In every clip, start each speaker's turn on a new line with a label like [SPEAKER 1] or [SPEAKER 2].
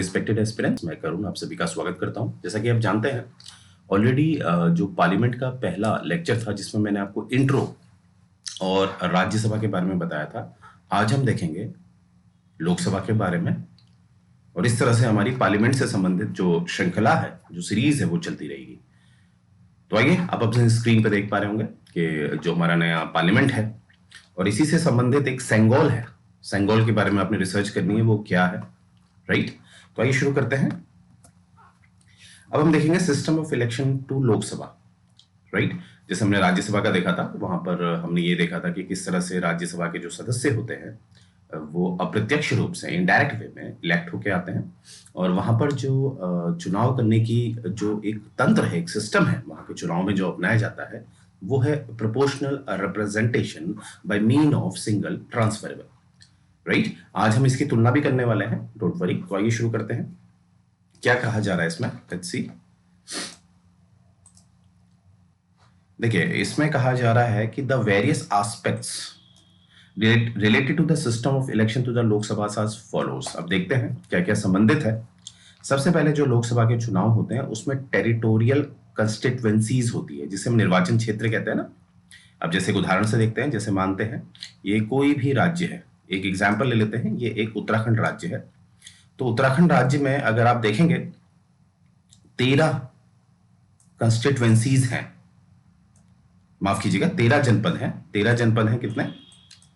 [SPEAKER 1] Respected aspirants, मैं करुण आप सभी का स्वागत करता हूं। जैसा कि आप जानते हैं ऑलरेडी जो पार्लियामेंट का पहला लेक्चर था जिसमें मैंने आपको इंट्रो और राज्यसभा के बारे में बताया था, आज हम देखेंगे लोकसभा के बारे में और इस तरह से हमारी पार्लियामेंट से संबंधित जो श्रृंखला है, जो सीरीज है, वो चलती रहेगी। तो आइए, आप अपने स्क्रीन पर देख पा रहे होंगे कि जो हमारा नया पार्लियामेंट है और इसी से संबंधित एक सेंगोल है। सेंगोल के बारे में आपने रिसर्च करनी है, वो क्या है, राइट। तो आइए शुरू करते हैं। अब हम देखेंगे system of election to Lok Sabha, right. जैसे हमने राज्यसभा का देखा था, वहां पर हमने ये देखा था कि किस तरह से राज्यसभा के जो सदस्य होते हैं वो अप्रत्यक्ष रूप से, इनडायरेक्ट वे में इलेक्ट होके आते हैं और वहां पर जो चुनाव करने की जो एक तंत्र है, एक सिस्टम है वहां के चुनाव में जो अपनाया जाता है, वो है proportional representation bye mean of single transferable, right. आज हम इसकी तुलना भी करने वाले हैं, डोंट वरी। तो आइए शुरू करते हैं। क्या कहा जा रहा है इसमें, लेट्स सी। देखिए, इसमें कहा जा रहा है कि the various aspects related to the system of election to the Lok Sabha as follows. अब देखते हैं क्या क्या संबंधित है। सबसे पहले जो लोकसभा के चुनाव होते हैं उसमें टेरिटोरियल कंस्टिट्युएंसीज होती है, जिसे हम निर्वाचन क्षेत्र कहते हैं ना। अब जैसे एक उदाहरण से देखते हैं, जैसे मानते हैं ये कोई भी राज्य है, एक एग्जाम्पल ले लेते हैं, ये एक उत्तराखंड राज्य है। तो उत्तराखंड राज्य में अगर आप देखेंगे 13 कंस्टिट्युएंसीज हैं, माफ कीजिएगा 13 जनपद हैं। 13 जनपद हैं, कितने,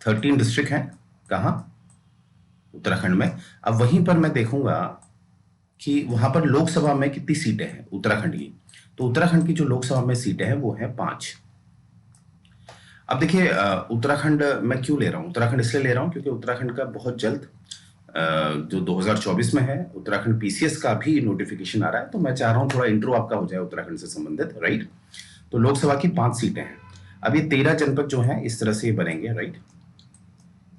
[SPEAKER 1] 13 डिस्ट्रिक्ट हैं। कहां, उत्तराखंड में। अब वहीं पर मैं देखूंगा कि वहां पर लोकसभा में कितनी सीटें हैं उत्तराखंड की। तो उत्तराखंड की जो लोकसभा में सीटें हैं वो है 5। अब देखिए, उत्तराखंड मैं क्यों ले रहा हूं, उत्तराखंड इसलिए ले रहा हूं क्योंकि उत्तराखंड का बहुत जल्द जो 2024 में है उत्तराखंड पीसीएस का भी नोटिफिकेशन आ रहा है। तो मैं चाह रहा हूं थोड़ा इंट्रो आपका हो जाए उत्तराखंड से संबंधित, राइट। तो लोकसभा की 5 सीटें हैं। अब ये 13 जनपद जो हैं इस तरह से ये बनेंगे, राइट।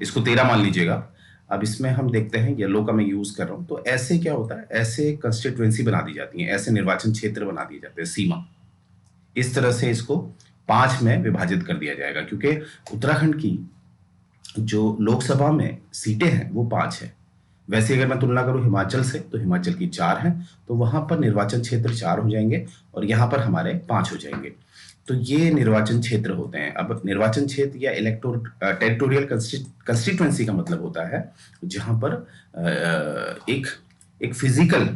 [SPEAKER 1] इसको 13 मान लीजिएगा। अब इसमें हम देखते हैं, येलो का मैं यूज कर रहा हूं। तो ऐसे क्या होता है, ऐसे कंस्टिट्युएंसी बना दी जाती है, ऐसे निर्वाचन क्षेत्र बना दिए जाते हैं, सीमा। इस तरह से इसको 5 में विभाजित कर दिया जाएगा, क्योंकि उत्तराखंड की जो लोकसभा में सीटें हैं वो 5 है। वैसे अगर मैं तुलना करूं हिमाचल से, तो हिमाचल की 4 हैं, तो वहां पर निर्वाचन क्षेत्र 4 हो जाएंगे और यहां पर हमारे 5 हो जाएंगे। तो ये निर्वाचन क्षेत्र होते हैं। अब निर्वाचन क्षेत्र या टेरिटोरियल कंस्टिट्युएंसी का मतलब होता है जहां पर एक फिजिकल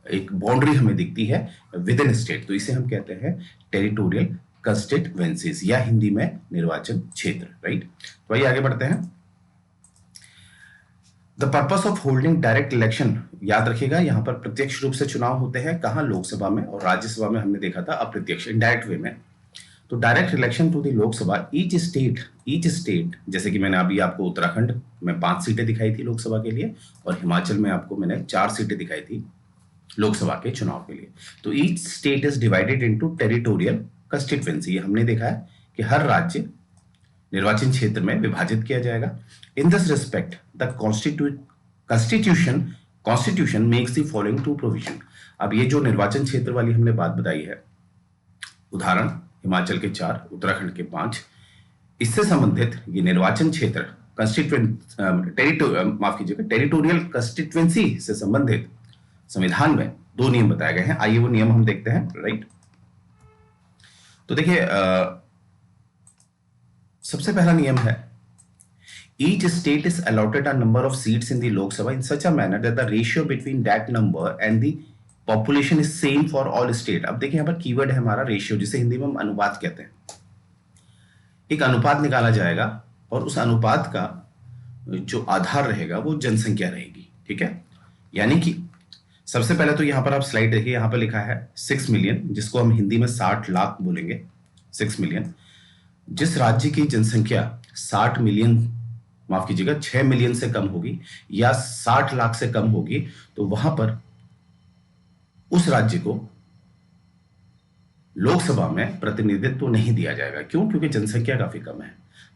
[SPEAKER 1] एक बाउंड्री हमें दिखती है विद इन स्टेट, तो इसे हम कहते हैं टेरिटोरियल कंस्टिट्युएंसीज या हिंदी में निर्वाचन क्षेत्र, राइट। तो आइए आगे बढ़ते हैं। The purpose of holding direct election, याद रखिएगा यहां पर प्रत्यक्ष रूप से चुनाव होते हैं, कहां, लोकसभा में, और राज्यसभा में हमने देखा था अप्रत्यक्ष, इनडायरेक्ट वे में। तो direct election to the Lok Sabha, each state, जैसे कि मैंने अभी आपको उत्तराखंड में 5 सीटें दिखाई थी लोकसभा के लिए और हिमाचल में आपको मैंने 4 सीटें दिखाई थी लोकसभा के चुनाव के लिए। तो each state is divided into territorial constituency. हमने देखा है कि हर राज्य निर्वाचन क्षेत्र में विभाजित किया जाएगा। In this respect the constitution makes the following 2 provision. अब ये जो निर्वाचन क्षेत्र वाली हमने बात बताई है, उदाहरण हिमाचल के 4, उत्तराखंड के 5, इससे संबंधित ये निर्वाचन क्षेत्र टेरिटोरियल कंस्टिट्युएंसी से संबंधित संविधान में 2 नियम बताए गए हैं। आइए वो नियम हम देखते हैं, राइट। तो देखिए, सबसे पहला नियम है, each state is allotted a number of seats in the Lok Sabha in such a manner that the ratio between that number and the population is same for all state। अब देखिए यहाँ पर कीवर्ड है हमारा ratio, जिसे हिंदी में हम अनुपात कहते हैं। एक अनुपात निकाला जाएगा और उस अनुपात का जो आधार रहेगा वो जनसंख्या रहेगी, ठीक है। यानी कि सबसे पहले तो यहाँ पर आप स्लाइड देखिए, यहाँ पर लिखा है 6 मिलियन, जिसको हम हिंदी में 60 लाख बोलेंगे, 6 मिलियन। जिस राज्य की जनसंख्या 60 मिलियन, माफ कीजिएगा 6 मिलियन से कम होगी या 60 लाख से कम होगी, तो वहां पर उस राज्य को लोकसभा में प्रतिनिधित्व नहीं दिया जाएगा। क्यों? क्योंकि जनसंख्या काफी कम है।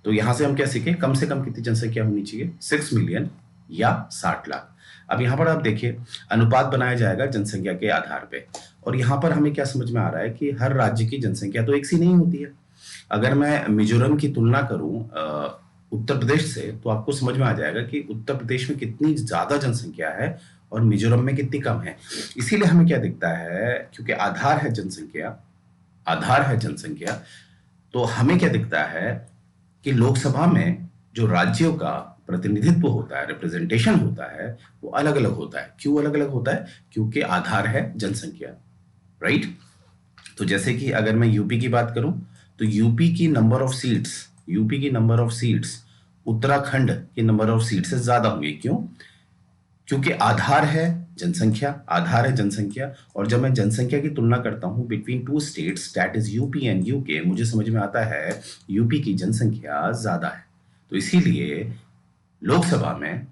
[SPEAKER 1] तो यहां से हम क्या सीखे, कम से कम कितनी जनसंख्या होनी चाहिए, 6 मिलियन या 60 लाख। अब यहां पर आप देखिए अनुपात बनाया जाएगा जनसंख्या के आधार पे, और यहां पर हमें क्या समझ में आ रहा है कि हर राज्य की जनसंख्या तो एक सी नहीं होती है। अगर मैं मिजोरम की तुलना करूं उत्तर प्रदेश से, तो आपको समझ में आ जाएगा कि उत्तर प्रदेश में कितनी ज्यादा जनसंख्या है और मिजोरम में कितनी कम है। इसीलिए हमें क्या दिखता है, क्योंकि आधार है जनसंख्या, आधार है जनसंख्या, तो हमें क्या दिखता है कि लोकसभा में जो राज्यों का प्रतिनिधित्व होता है, रिप्रेजेंटेशन होता है, वो अलग अलग होता है। क्यों अलग अलग होता है? क्योंकि आधार है जनसंख्या, राइट। तो जैसे कि अगर मैं यूपी की बात करूं, तो यूपी की नंबर ऑफ सीट्स, यूपी की नंबर ऑफ सीट्स उत्तराखंड के नंबर ऑफ सीट से ज्यादा होंगी। क्यों? क्योंकि आधार है जनसंख्या, आधार है जनसंख्या, और जब मैं जनसंख्या की तुलना करता हूं between two states, that is UP and UK, मुझे समझ में आता है यूपी की जनसंख्या ज्यादा है। तो इसीलिए लोकसभा में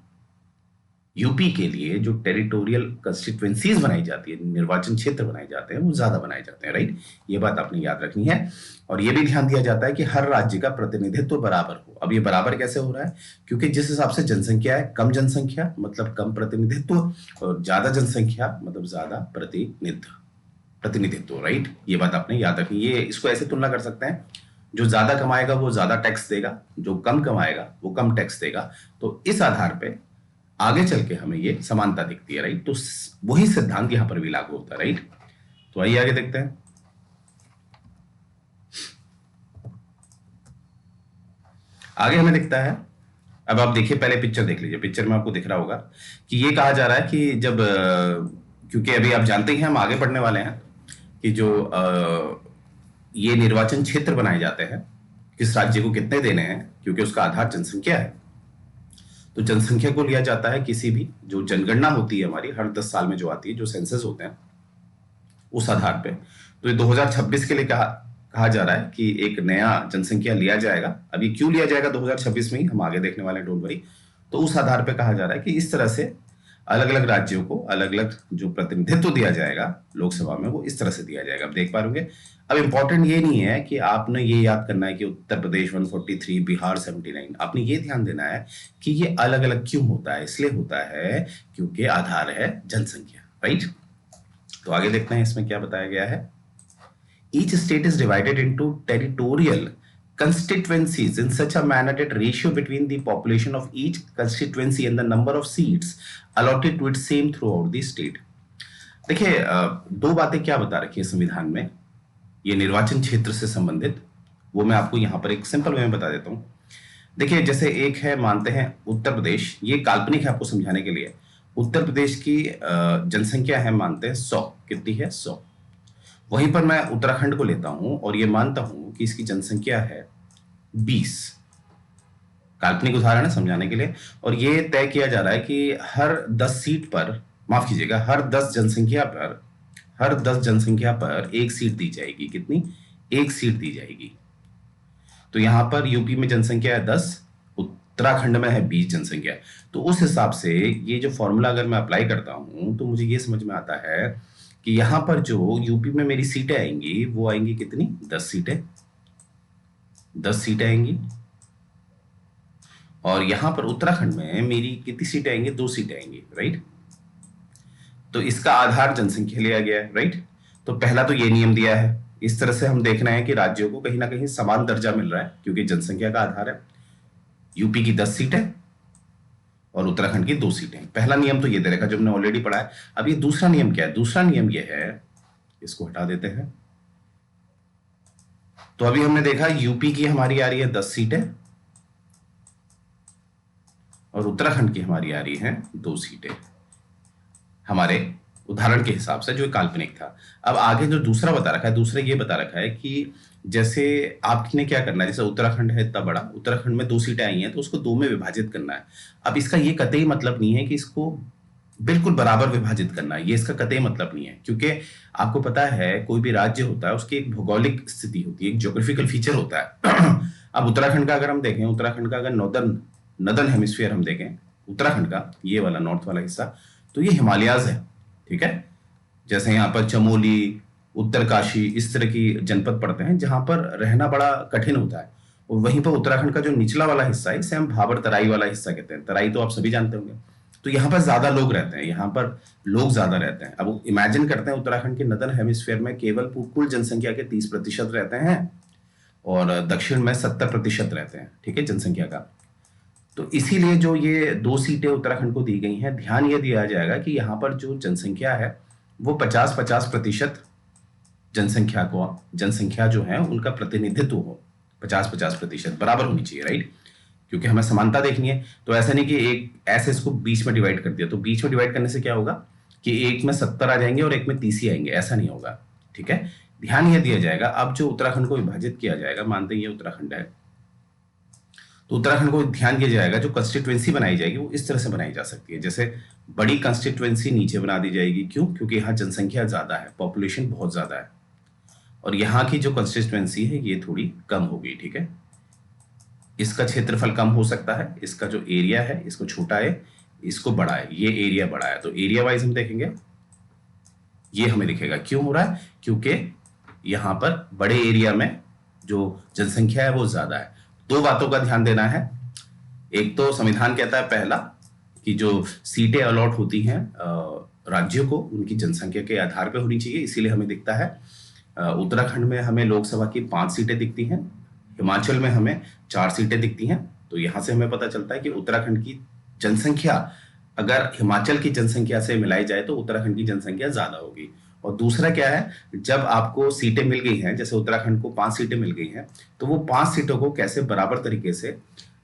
[SPEAKER 1] यूपी के लिए जो टेरिटोरियल कंस्टिट्यूएंसीज बनाई जाती है, निर्वाचन क्षेत्र बनाए जाते हैं, वो ज्यादा बनाए जाते हैं, राइट। ये बात आपने याद रखनी है। और ये भी ध्यान दिया जाता है कि हर राज्य का प्रतिनिधित्व बराबर हो। अब ये बराबर कैसे हो रहा है? क्योंकि जिस हिसाब से जनसंख्या है, कम जनसंख्या मतलब कम प्रतिनिधित्व, और ज्यादा जनसंख्या मतलब ज्यादा प्रतिनिधित्व, राइट। ये बात आपने याद रखनी। ये इसको ऐसे तुलना कर सकते हैं, जो ज्यादा कमाएगा वो ज्यादा टैक्स देगा, जो कम कमाएगा वो कम टैक्स देगा। तो इस आधार पे आगे चल के हमें ये समानता दिखती है, राइट। तो वही सिद्धांत यहां पर भी लागू होता है, राइट। तो आइए आगे देखते हैं। आगे हमें दिखता है, अब आप देखिए, पहले पिक्चर देख लीजिए। पिक्चर में आपको दिख रहा होगा कि ये कहा जा रहा है कि जब क्योंकि अभी आप जानते हैं हम आगे पढ़ने वाले हैं कि जो ये निर्वाचन क्षेत्र बनाए जाते हैं, किस राज्य को कितने देने हैं, क्योंकि उसका आधार जनसंख्या है। तो जनसंख्या को लिया जाता है किसी भी जो जनगणना होती है हमारी हर 10 साल में जो आती है, जो सेंसस होते हैं, उस आधार पे। तो ये 2026 के लिए कहा जा रहा है कि एक नया जनसंख्या लिया जाएगा। अब ये क्यों लिया जाएगा 2026 में ही, हम आगे देखने वाले हैं, डोंट वरी। तो उस आधार पे कहा जा रहा है कि इस तरह से अलग अलग राज्यों को अलग अलग जो प्रतिनिधित्व दिया जाएगा लोकसभा में, वो इस तरह से दिया जाएगा। अब देख पा रहे। अब इंपॉर्टेंट ये नहीं है कि आपने ये याद करना है कि उत्तर प्रदेश 143, बिहार 79। आपने ये ध्यान देना है कि ये अलग अलग क्यों होता है। इसलिए होता है क्योंकि आधार है जनसंख्या, राइट। तो आगे देखते हैं इसमें क्या बताया गया है। Each state is divided into territorial constituencies in such a manner that ratio between the population of each constituency and the number of seats allotted to it same throughout the state। देखिए, दो बातें क्या बता रखी है संविधान में ये निर्वाचन क्षेत्र से संबंधित, वो मैं आपको यहां पर एक सिंपल वे में बता देता हूं। देखिए, जैसे एक है, मानते हैं उत्तर प्रदेश, ये काल्पनिक है आपको समझाने के लिए। उत्तर प्रदेश की जनसंख्या है, मानते हैं 100। कितनी है? 100। वहीं पर मैं उत्तराखंड को लेता हूं और ये मानता हूं कि इसकी जनसंख्या है 20। काल्पनिक उदाहरण है समझाने के लिए। और ये तय किया जा रहा है कि हर 10 सीट पर, माफ कीजिएगा, हर 10 जनसंख्या पर एक सीट दी जाएगी। कितनी? एक सीट दी जाएगी। तो यहां पर यूपी में जनसंख्या है 10, उत्तराखंड में है 20 जनसंख्या। तो उस हिसाब से ये जो फॉर्मूला अगर मैं अप्लाई करता हूं तो मुझे ये समझ में आता है कि यहां पर जो यूपी में मेरी सीटें आएंगी वो आएंगी कितनी? 10 सीटें। 10 सीटें आएंगी। और यहां पर उत्तराखंड में मेरी कितनी सीटें आएंगी? 2 सीटें आएंगी, राइट। तो इसका आधार जनसंख्या लिया गया है, राइट। तो पहला तो ये नियम दिया है। इस तरह से हम देख रहे हैं कि राज्यों को कहीं ना कहीं समान दर्जा मिल रहा है क्योंकि जनसंख्या का आधार है। यूपी की 10 सीटें और उत्तराखंड की 2 सीटें। पहला नियम तो ये दे रखा जो हमने ऑलरेडी पढ़ा है। अब ये दूसरा नियम क्या है? दूसरा नियम ये है, इसको हटा देते हैं। तो अभी हमने देखा यूपी की हमारी आ रही है 10 सीटें और उत्तराखंड की हमारी आ रही है 2 सीटें, हमारे उदाहरण के हिसाब से जो काल्पनिक था। अब आगे जो दूसरा बता रखा है, दूसरा ये बता रखा है कि जैसे आपने क्या करना है, जैसे उत्तराखंड है इतना बड़ा, उत्तराखंड में 2 सीटें आई हैं तो उसको 2 में विभाजित करना है। अब इसका ये कतई मतलब नहीं है कि इसको बिल्कुल बराबर विभाजित करना है, ये इसका कतई मतलब नहीं है। क्योंकि आपको पता है कोई भी राज्य होता है उसकी एक भौगोलिक स्थिति होती है, एक ज्योग्राफिकल फीचर होता है। अब उत्तराखंड का अगर हम देखें, उत्तराखंड का अगर नॉर्दर्न हेमिस्फीयर हम देखें, उत्तराखंड का ये वाला नॉर्थ वाला हिस्सा, तो ये हिमालयाज है, ठीक है। जैसे यहाँ पर चमोली, उत्तरकाशी, इस तरह की जनपद पड़ते हैं जहां पर रहना बड़ा कठिन होता है। और वहीं पर उत्तराखंड का जो निचला वाला हिस्सा है इसे हम भाबर तराई वाला हिस्सा कहते हैं। तराई तो आप सभी जानते होंगे। तो यहाँ पर ज्यादा लोग रहते हैं, यहाँ पर लोग ज्यादा रहते हैं। अब इमेजिन करते हैं उत्तराखंड के नदर्न हेमिस्फीयर में केवल कुल जनसंख्या के 30% रहते हैं और दक्षिण में 70% रहते हैं, ठीक है, जनसंख्या का। तो इसीलिए जो ये 2 सीटें उत्तराखंड को दी गई हैं, ध्यान ये दिया जाएगा कि यहाँ पर जो जनसंख्या है वो 50-50% जनसंख्या जो है उनका प्रतिनिधित्व हो, 50-50% बराबर होनी चाहिए, राइट? क्योंकि हमें समानता देखनी है। तो ऐसा नहीं कि एक ऐसे इसको बीच में डिवाइड कर दिया, तो बीच में डिवाइड करने से क्या होगा कि एक में 70 आ जाएंगे और एक में 30 ही आएंगे, ऐसा नहीं होगा, ठीक है? ध्यान यह दिया जाएगा। अब जो उत्तराखंड को विभाजित किया जाएगा, मानते हैं ये उत्तराखंड है, तो उत्तराखंड को ध्यान दिया जाएगा, जो कंस्टिट्यूएंसी बनाई जाएगी वो इस तरह से बनाई जा सकती है, जैसे बड़ी कंस्टिट्यूएंसी नीचे बना दी जाएगी। क्यों? क्योंकि यहाँ जनसंख्या ज्यादा है, पॉपुलेशन बहुत ज्यादा है, और यहाँ की जो कंस्टिट्यूएंसी है ये थोड़ी कम होगी, ठीक है? इसका क्षेत्रफल कम हो सकता है, इसका जो एरिया है इसको छोटा है, इसको बड़ा है, ये एरिया बड़ा है, तो एरिया वाइज हम देखेंगे ये हमें दिखेगा। क्यों हो रहा है? क्योंकि यहां पर बड़े एरिया में जो जनसंख्या है वो ज्यादा है। 2 बातों का ध्यान देना है। एक तो संविधान कहता है पहला कि जो सीटें अलॉट होती हैं राज्यों को, उनकी जनसंख्या के आधार पर होनी चाहिए, इसीलिए हमें दिखता है उत्तराखंड में हमें लोकसभा की 5 सीटें दिखती हैं, हिमाचल में हमें 4 सीटें दिखती हैं। तो यहां से हमें पता चलता है कि उत्तराखंड की जनसंख्या अगर हिमाचल की जनसंख्या से मिलाई जाए तो उत्तराखंड की जनसंख्या ज्यादा होगी। और दूसरा क्या है, जब आपको सीटें मिल गई हैं, जैसे उत्तराखंड को 5 सीटें मिल गई हैं, तो वो 5 सीटों को कैसे बराबर तरीके से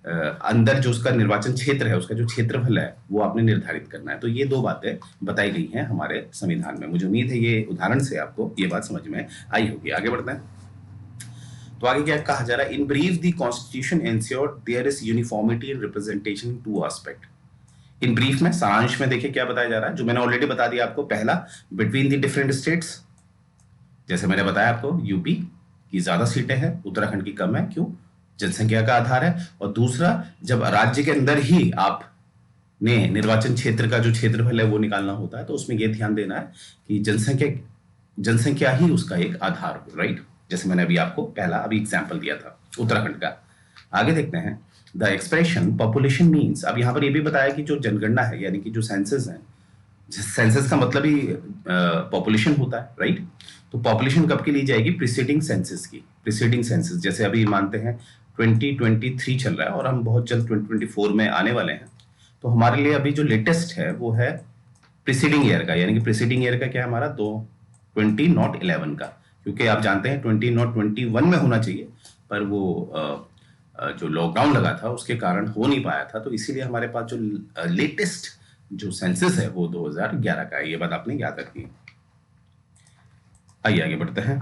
[SPEAKER 1] अंदर जो उसका निर्वाचन क्षेत्र है, उसका जो क्षेत्रफल है वो आपने निर्धारित करना है। तो ये 2 बातें बताई गई हैं हमारे संविधान में। मुझे उम्मीद है ये उदाहरण से आपको ये बात समझ में आई होगी। आगे बढ़ते हैं। तो आगे क्या कहा जा रहा है? In brief the constitution ensured there is uniformity in representation in 2 aspect. In brief में, सारांश में देखिए क्या बताया जा रहा है, जो मैंने ऑलरेडी बता दिया आपको। पहला, बिटवीन द डिफरेंट स्टेट्स, जैसे मैंने बताया आपको यूपी की ज्यादा सीटें हैं, उत्तराखंड की कम है, क्यों? जनसंख्या का आधार है। और दूसरा, जब राज्य के अंदर ही आपने निर्वाचन क्षेत्र का जो क्षेत्रफल है वो निकालना होता है, तो उसमें यह ध्यान देना है कि जनसंख्या ही उसका एक आधार हो, राइट? जैसे मैंने अभी आपको पहला एग्जाम्पल दिया था उत्तराखंड का। आगे देखते हैं। द एक्सप्रेशन पॉपुलेशन मीन्स, अब यहां पर यह भी बताया कि जो जनगणना है यानी कि जो सेंसस है, सेंसस का मतलब ही पॉपुलेशन होता है, राइट? तो पॉपुलेशन कब की ली जाएगी? प्रीसीडिंग सेंसस की। प्रीसीडिंग सेंसस, जैसे अभी मानते हैं 2023 चल रहा है और हम बहुत जल्द 2024 में आने वाले हैं, तो हमारे लिए अभी जो लेटेस्ट है वो है प्रीसीडिंग ईयर का, यानी कि प्रीसीडिंग ईयर का क्या है हमारा 20 नॉट 11 का, क्योंकि आप जानते हैं 20 नॉट 21 में होना चाहिए, पर वो जो लॉकडाउन लगा था उसके कारण हो नहीं पाया था, तो इसीलिए हमारे पास जो लेटेस्ट जो सेंसस है वो 2011 का है। ये बात आपने याद रखनी है। आइए आगे बढ़ते हैं।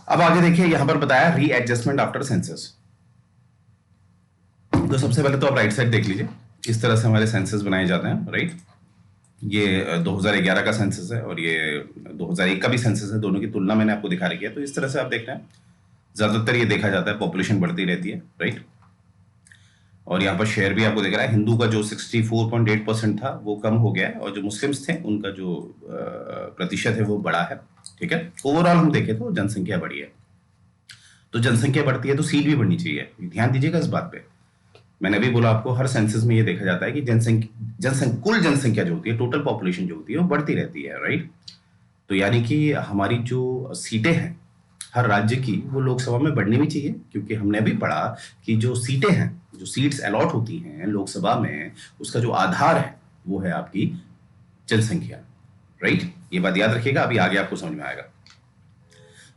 [SPEAKER 1] अब आगे देखिए, यहां पर बताया रीएडजस्टमेंट आफ्टर सेंसस। तो सबसे पहले तो आप राइट साइड देख लीजिए, इस तरह से हमारे सेंसस बनाए जाते हैं, राइट? ये 2011 का सेंसस है और ये 2001 का भी सेंसस है, दोनों की तुलना मैंने आपको दिखा रखी है। तो इस तरह से आप देख रहे हैं, ज्यादातर ये देखा जाता है पॉपुलेशन बढ़ती रहती है, राइट? और यहाँ पर शेयर भी आपको दिख रहा है, हिंदू का जो 64.8% था वो कम हो गया है, और जो मुस्लिम्स थे उनका जो प्रतिशत है वो बढ़ा है, ठीक है? ओवरऑल हम देखें तो जनसंख्या बढ़ी है। तो जनसंख्या बढ़ती है तो सीट भी बढ़नी चाहिए, ध्यान दीजिएगा इस बात पे। मैंने अभी बोला आपको, हर सेंसस में ये देखा जाता है कि कुल जनसंख्या जो होती है, टोटल पॉपुलेशन जो होती है वो बढ़ती रहती है, राइट? तो यानी कि हमारी जो सीटें हैं हर राज्य की, वो लोकसभा में बढ़नी भी चाहिए, क्योंकि हमने अभी पढ़ा कि जो सीटें हैं, जो सीट्स अलॉट होती हैं लोकसभा में, उसका जो आधार है वो है आपकी जनसंख्या, राइट? ये बात याद रखिएगा, अभी आगे आपको समझ में आएगा।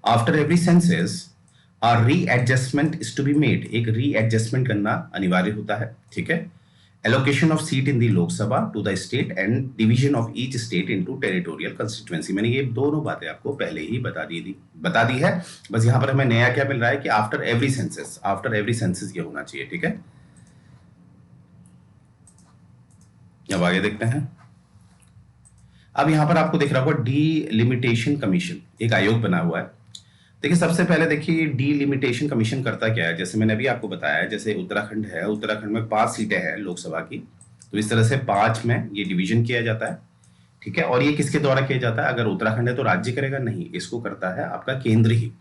[SPEAKER 1] After every census readjustment is to be made, एक रीएडजस्टमेंट करना अनिवार्य होता है, ठीक है? Allocation of seat in the Lok Sabha to the state and division of each state into territorial constituency. मैंने ये दोनों बातें आपको पहले ही बता दी है, बस यहां पर हमें नया क्या मिल रहा है कि आफ्टर एवरी सेंसस ये होना चाहिए, ठीक है? अब आगे देखते हैं। अब यहां पर आपको दिख रहा होगा डीलिमिटेशन कमीशन, एक आयोग बना हुआ है। देखिए, सबसे पहले देखिए डीलिमिटेशन कमीशन करता क्या है। जैसे मैंने अभी आपको बताया, जैसे उत्तराखंड है, उत्तराखंड में 5 सीटें हैं लोकसभा की, तो इस तरह से 5 में ये डिवीजन किया जाता है, ठीक है? और ये किसके द्वारा किया जाता है? अगर उत्तराखंड है तो राज्य करेगा? नहीं, इसको करता है आपका केंद्र ही।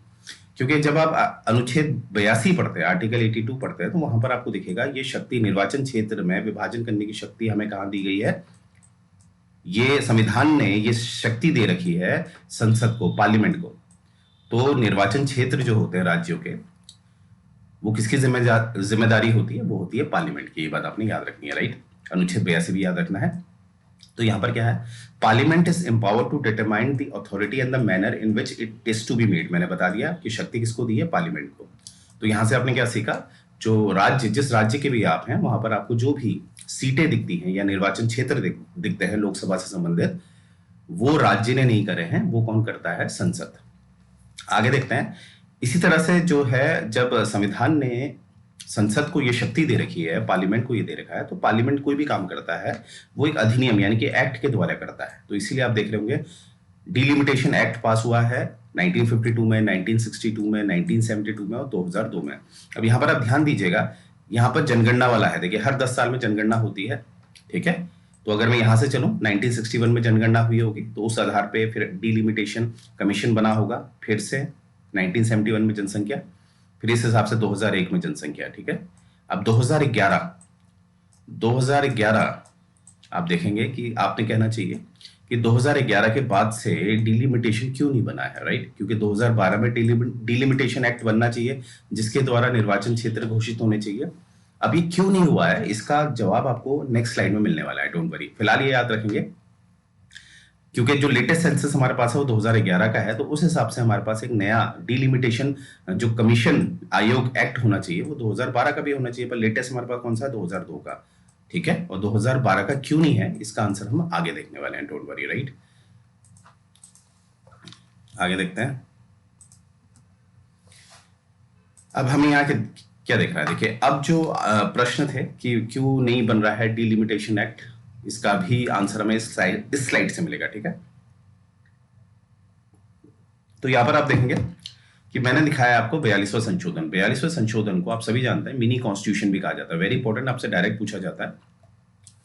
[SPEAKER 1] क्योंकि जब आप अनुच्छेद 82 पढ़ते हैं, आर्टिकल 82 पढ़ते हैं, तो वहां पर आपको दिखेगा ये शक्ति, निर्वाचन क्षेत्र में विभाजन करने की शक्ति हमें कहां दी गई है? ये संविधान ने ये शक्ति दे रखी है संसद को, पार्लियामेंट को। तो निर्वाचन क्षेत्र जो होते हैं राज्यों के, वो किसकी जिम्मेदारी होती है? वो होती है पार्लियामेंट की। ये बात आपने याद रखनी है, राइट। अनुच्छेद 82 भी याद रखना है। तो यहां पर क्या है? Parliament is empowered to determine the authority and the manner in which it is to be made. मैंने बता दिया कि शक्ति किसको दी है? पार्लियामेंट को। तो यहां से आपने क्या सीखा? जो राज्य, जिस राज्य के भी आप हैं, वहां पर आपको जो भी सीटें दिखती हैं या निर्वाचन क्षेत्र दिखते हैं लोकसभा से संबंधित, वो राज्य ने नहीं करे हैं, वो कौन करता है? संसद। आगे देखते हैं। इसी तरह से जो है, जब संविधान ने संसद को ये शक्ति दे रखी है, पार्लियामेंट को ये दे रखा है, तो पार्लियामेंट कोई भी काम करता है वो एक अधिनियम यानी कि एक्ट के द्वारा करता है। तो इसीलिए आप देख रहे होंगे डिलिमिटेशन एक्ट पास हुआ है 1952 में, 1962 में, 1972 में और 2002 में। अब यहां पर आप ध्यान दीजिएगा, यहां पर जनगणना वाला है। देखिए, हर 10 साल में जनगणना होती है, ठीक है। तो अगर मैं यहां से चलूं, 1961 में जनगणना हुई होगी, तो उस आधार पे फिर डिलिमिटेशन कमीशन बना होगा। फिर से 1971 में जनसंख्या, फिर इस हिसाब से 2001 में जनसंख्या, ठीक है। अब 2011 आप देखेंगे कि आपने कहना चाहिए कि 2011 के बाद से डिलिमिटेशन क्यों नहीं बना है, राइट? क्योंकि 2012 में डिलिमिटेशन एक्ट बनना चाहिए, जिसके द्वारा निर्वाचन क्षेत्र घोषित होने चाहिए। अभी क्यों नहीं हुआ है, इसका जवाब आपको नेक्स्ट स्लाइड में मिलने वाला है, डोंट वरी। फिलहाल ये याद रखेंगे, क्योंकि जो लेटेस्ट सेंसस हमारे पास है वो 2011 का है, तो उस हिसाब से हमारे पास एक नया डिलिमिटेशन जो कमीशन आयोग एक्ट होना चाहिए वो 2012 का भी होना चाहिए, पर लेटेस्ट हमारे पास कौन सा है? 2002 का, ठीक है। और 2012 का क्यों नहीं है, इसका आंसर हम आगे देखने वाले हैं, डोंट वरी, राइट। आगे देखते हैं। अब हमें यहाँ के क्या देख रहा है? देखिए, अब जो प्रश्न थे कि क्यों नहीं बन रहा है डिलिमिटेशन एक्ट, इसका भी आंसर हमें इस स्लाइड से मिलेगा, ठीक है। तो यहां पर आप देखेंगे कि मैंने दिखाया आपको 42वां संशोधन। 42वें संशोधन को आप सभी जानते हैं मिनी कॉन्स्टिट्यूशन भी कहा जाता है। वेरी इंपॉर्टेंट, आपसे डायरेक्ट पूछा जाता है,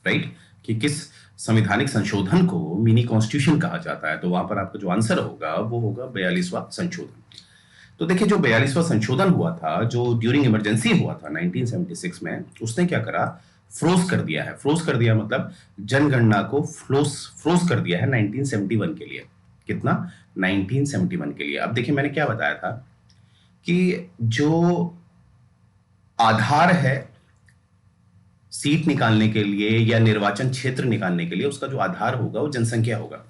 [SPEAKER 1] राइट, कि किस संवैधानिक संशोधन को मिनी कॉन्स्टिट्यूशन कहा जाता है। तो वहां पर आपका जो आंसर होगा वो होगा 42वां संशोधन। तो देखिए, जो 42वां संशोधन हुआ था, जो ड्यूरिंग इमरजेंसी हुआ था 1976 में, उसने क्या करा? फ्रोज कर दिया है। फ्रोज कर दिया मतलब जनगणना को फ्रोज कर दिया है 1971 के लिए। कितना? 1971 के लिए। अब देखिए, मैंने क्या बताया था कि जो आधार है सीट निकालने के लिए या निर्वाचन क्षेत्र निकालने के लिए, उसका जो आधार होगा वो जनसंख्या होगा।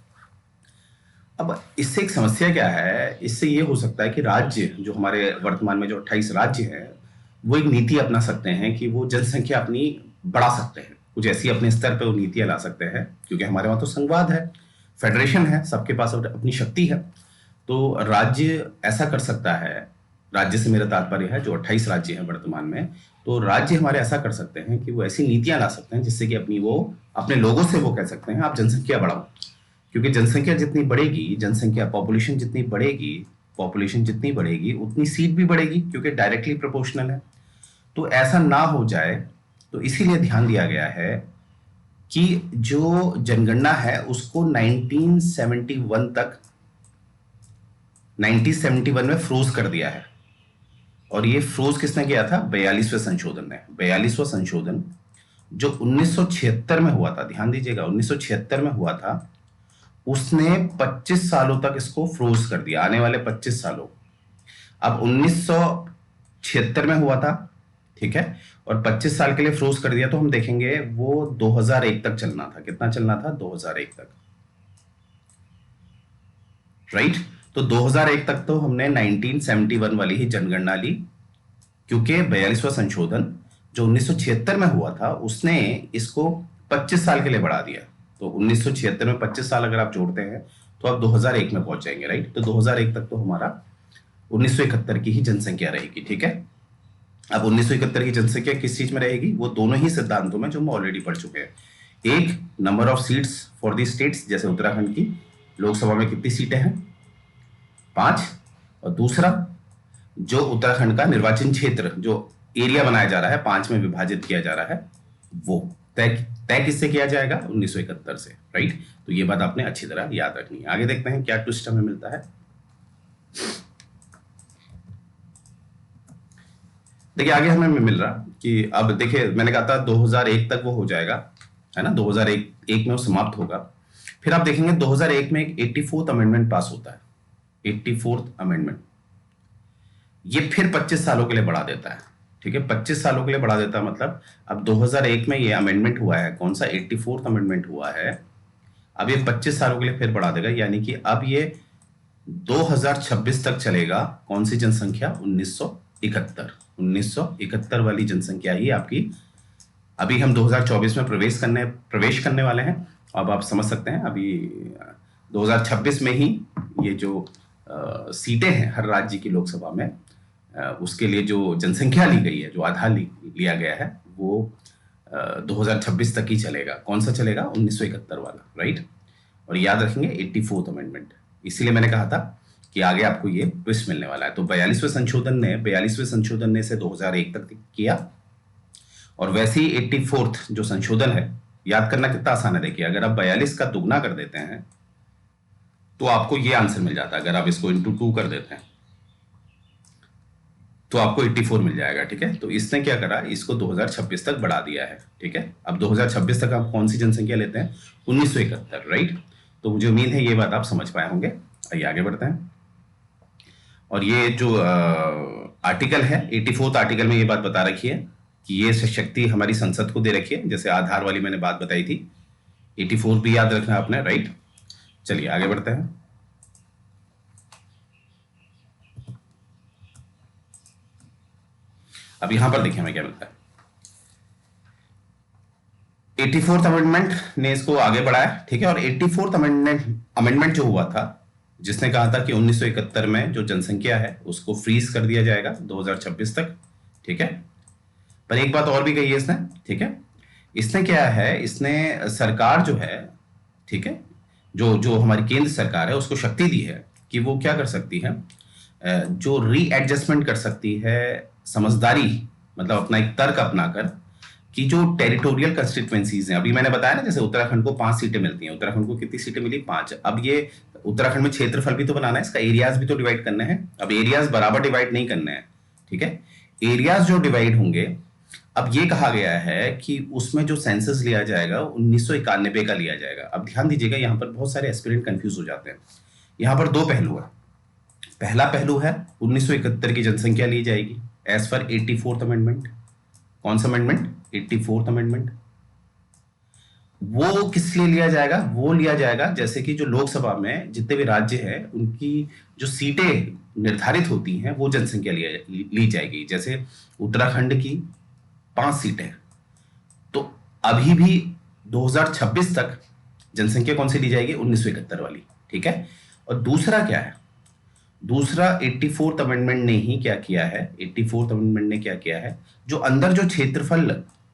[SPEAKER 1] अब इससे एक समस्या क्या है? इससे ये हो सकता है कि राज्य, जो हमारे वर्तमान में जो 28 राज्य हैं, वो एक नीति अपना सकते हैं कि वो जनसंख्या अपनी बढ़ा सकते हैं, कुछ ऐसी अपने स्तर पर वो नीतियां ला सकते हैं, क्योंकि हमारे वहां तो संघवाद है, फेडरेशन है, सबके पास अपनी शक्ति है। तो राज्य ऐसा कर सकता है, राज्य से मेरा तात्पर्य है जो 28 राज्य हैं वर्तमान में, तो राज्य हमारे ऐसा कर सकते हैं कि वो ऐसी नीतियां ला सकते हैं जिससे कि अपने लोगों से वो कह सकते हैं आप जनसंख्या बढ़ाओ। क्योंकि जनसंख्या जितनी बढ़ेगी, पॉपुलेशन जितनी बढ़ेगी उतनी सीट भी बढ़ेगी, क्योंकि डायरेक्टली प्रोपोर्शनल है। तो ऐसा ना हो जाए, तो इसीलिए ध्यान दिया गया है कि जो जनगणना है उसको 1971 में फ्रोज कर दिया है। और ये फ्रोज किसने किया था? 42वें संशोधन ने। 42वां संशोधन जो 1976 में हुआ था, ध्यान दीजिएगा, 1976 में हुआ था, उसने 25 सालों तक इसको फ्रोज कर दिया, आने वाले 25 सालों। अब 1976 में हुआ था, ठीक है, और 25 साल के लिए फ्रोज कर दिया, तो हम देखेंगे वो 2001 तक चलना था। कितना चलना था? 2001 तक, राइट। तो 2001 तक तो हमने 1971 वाली ही जनगणना ली, क्योंकि 42वां संशोधन जो 1976 में हुआ था उसने इसको 25 साल के लिए बढ़ा दिया। तो 1976 में 25 साल अगर आप जोड़ते हैं तो आप 2001 में पहुंच जाएंगे, राइट। तो 2001 तक तो हमारा 1971 की ही जनसंख्या रहेगी, ठीक है। अब 1971 की जनसंख्या किस चीज में रहेगी? वो दोनों ही सिद्धांतों में जो हम ऑलरेडी पढ़ चुके हैं। एक, number of seats for the states, जैसे उत्तराखंड की लोकसभा में कितनी सीटें हैं? 5। और दूसरा, जो उत्तराखंड का निर्वाचन क्षेत्र, जो एरिया बनाया जा रहा है, 5 में विभाजित किया जा रहा है, वो तय किससे किया जाएगा? 1971 से, राइट। तो ये बात आपने अच्छी तरह याद रखनी है। आगे देखते हैं क्या ट्विस्ट हमें मिलता है। देखिए, आगे हमें मिल रहा कि अब देखिए, मैंने कहा था 2001 तक वो हो जाएगा, है ना, 2001 में वो समाप्त होगा। फिर आप देखेंगे 2001 में एक 84th अमेंडमेंट पास होता है। 84th अमेंडमेंट ये फिर 25 सालों के लिए बढ़ा देता है। ठीक है, 25 सालों के लिए बढ़ा देता, मतलब अब 2001 में ये अमेंडमेंट हुआ है, कौन सा 84th अमेंडमेंट हुआ है, अब ये 25 सालों के लिए फिर बढ़ा देगा, यानी कि अब ये 2026 तक चलेगा। कौन सी जनसंख्या? 1971 वाली जनसंख्या ही आपकी। अभी हम 2024 में प्रवेश करने वाले हैं। अब आप समझ सकते हैं अभी 2026 में ही ये जो सीटें हैं हर राज्य की लोकसभा में, उसके लिए जो जनसंख्या ली गई है, जो आधार लिया गया है, वो 2026 तक ही चलेगा। कौन सा चलेगा? 1971 वाला, राइट। और याद रखेंगे 84th अमेंडमेंट। इसीलिए मैंने कहा था कि आगे आपको ये ट्विस्ट मिलने वाला है। तो 42वें संशोधन ने इसे 2001 तक किया, और वैसे ही 84th जो संशोधन है, याद करना कितना आसान है। देखिए, अगर आप 42 का दुगना कर देते हैं तो आपको ये आंसर मिल जाता है। अगर आप इसको इंटू 2 कर देते हैं तो आपको 84 मिल जाएगा, ठीक है। तो इसने क्या करा, इसको 2026 तक बढ़ा दिया है, ठीक है। अब 2026 तक आप कौन सी जनसंख्या लेते हैं? 1971, राइट। तो मुझे उम्मीद है ये बात आप समझ पाए होंगे। आइए आगे बढ़ते हैं। और ये जो आर्टिकल है, 84th आर्टिकल में ये बात बता रखी है कि ये शक्ति हमारी संसद को दे रखी है, जैसे आधार वाली मैंने बात बताई थी। 84 भी याद रखना आपने, राइट। चलिए आगे बढ़ते हैं। अब यहां पर देखिए हमें क्या मिलता है। 84th अमेंडमेंट ने इसको आगे बढ़ाया, ठीक है। और 84th अमेंडमेंट जो हुआ था, जिसने कहा था कि 1971 में जो जनसंख्या है उसको फ्रीज कर दिया जाएगा 2026 तक, ठीक है। पर एक बात और भी कही है इसने, ठीक है। इसने क्या है, इसने सरकार जो है, ठीक है, जो जो हमारी केंद्र सरकार है उसको शक्ति दी है कि वो क्या कर सकती है, जो रीएडजस्टमेंट कर सकती है, समझदारी, मतलब अपना एक तर्क अपनाकर, कि जो टेरिटोरियल कंस्टिट्यूएंसीज हैं, अभी मैंने बताया ना, जैसे उत्तराखंड को 5 सीटें मिलती हैं। उत्तराखंड को कितनी सीटें मिली? 5। अब ये उत्तराखंड में क्षेत्रफल भी तो बनाना है, इसका एरियाज भी तो डिवाइड करने हैं। अब एरियाज बराबर डिवाइड नहीं करने हैं, ठीक है। एरियाज जो डिवाइड होंगे, अब ये कहा गया है कि उसमें जो सेंसस लिया जाएगा 1991 का लिया जाएगा। अब ध्यान दीजिएगा, यहाँ पर बहुत सारे एस्पिरेंट कंफ्यूज हो जाते हैं। यहाँ पर दो पहलू है। पहला पहलू है 1971 की जनसंख्या ली जाएगी एज पर 84th अमेंडमेंट। कौन सा अमेंडमेंट? 84th amendment. वो किस लिए लिया जाएगा? वो लिया जाएगा जैसे कि जो लोकसभा में जितने भी राज्य हैं उनकी जो सीटें निर्धारित होती हैं वो जनसंख्या ली जाएगी। जैसे उत्तराखंड की 5 सीटें, तो अभी भी 2026 तक जनसंख्या कौन सी ली जाएगी? 1971 वाली, ठीक है। और दूसरा क्या है? दूसरा 84th अमेंडमेंट ने ही क्या किया है, 84th अमेंडमेंट ने क्या किया है, जो अंदर जो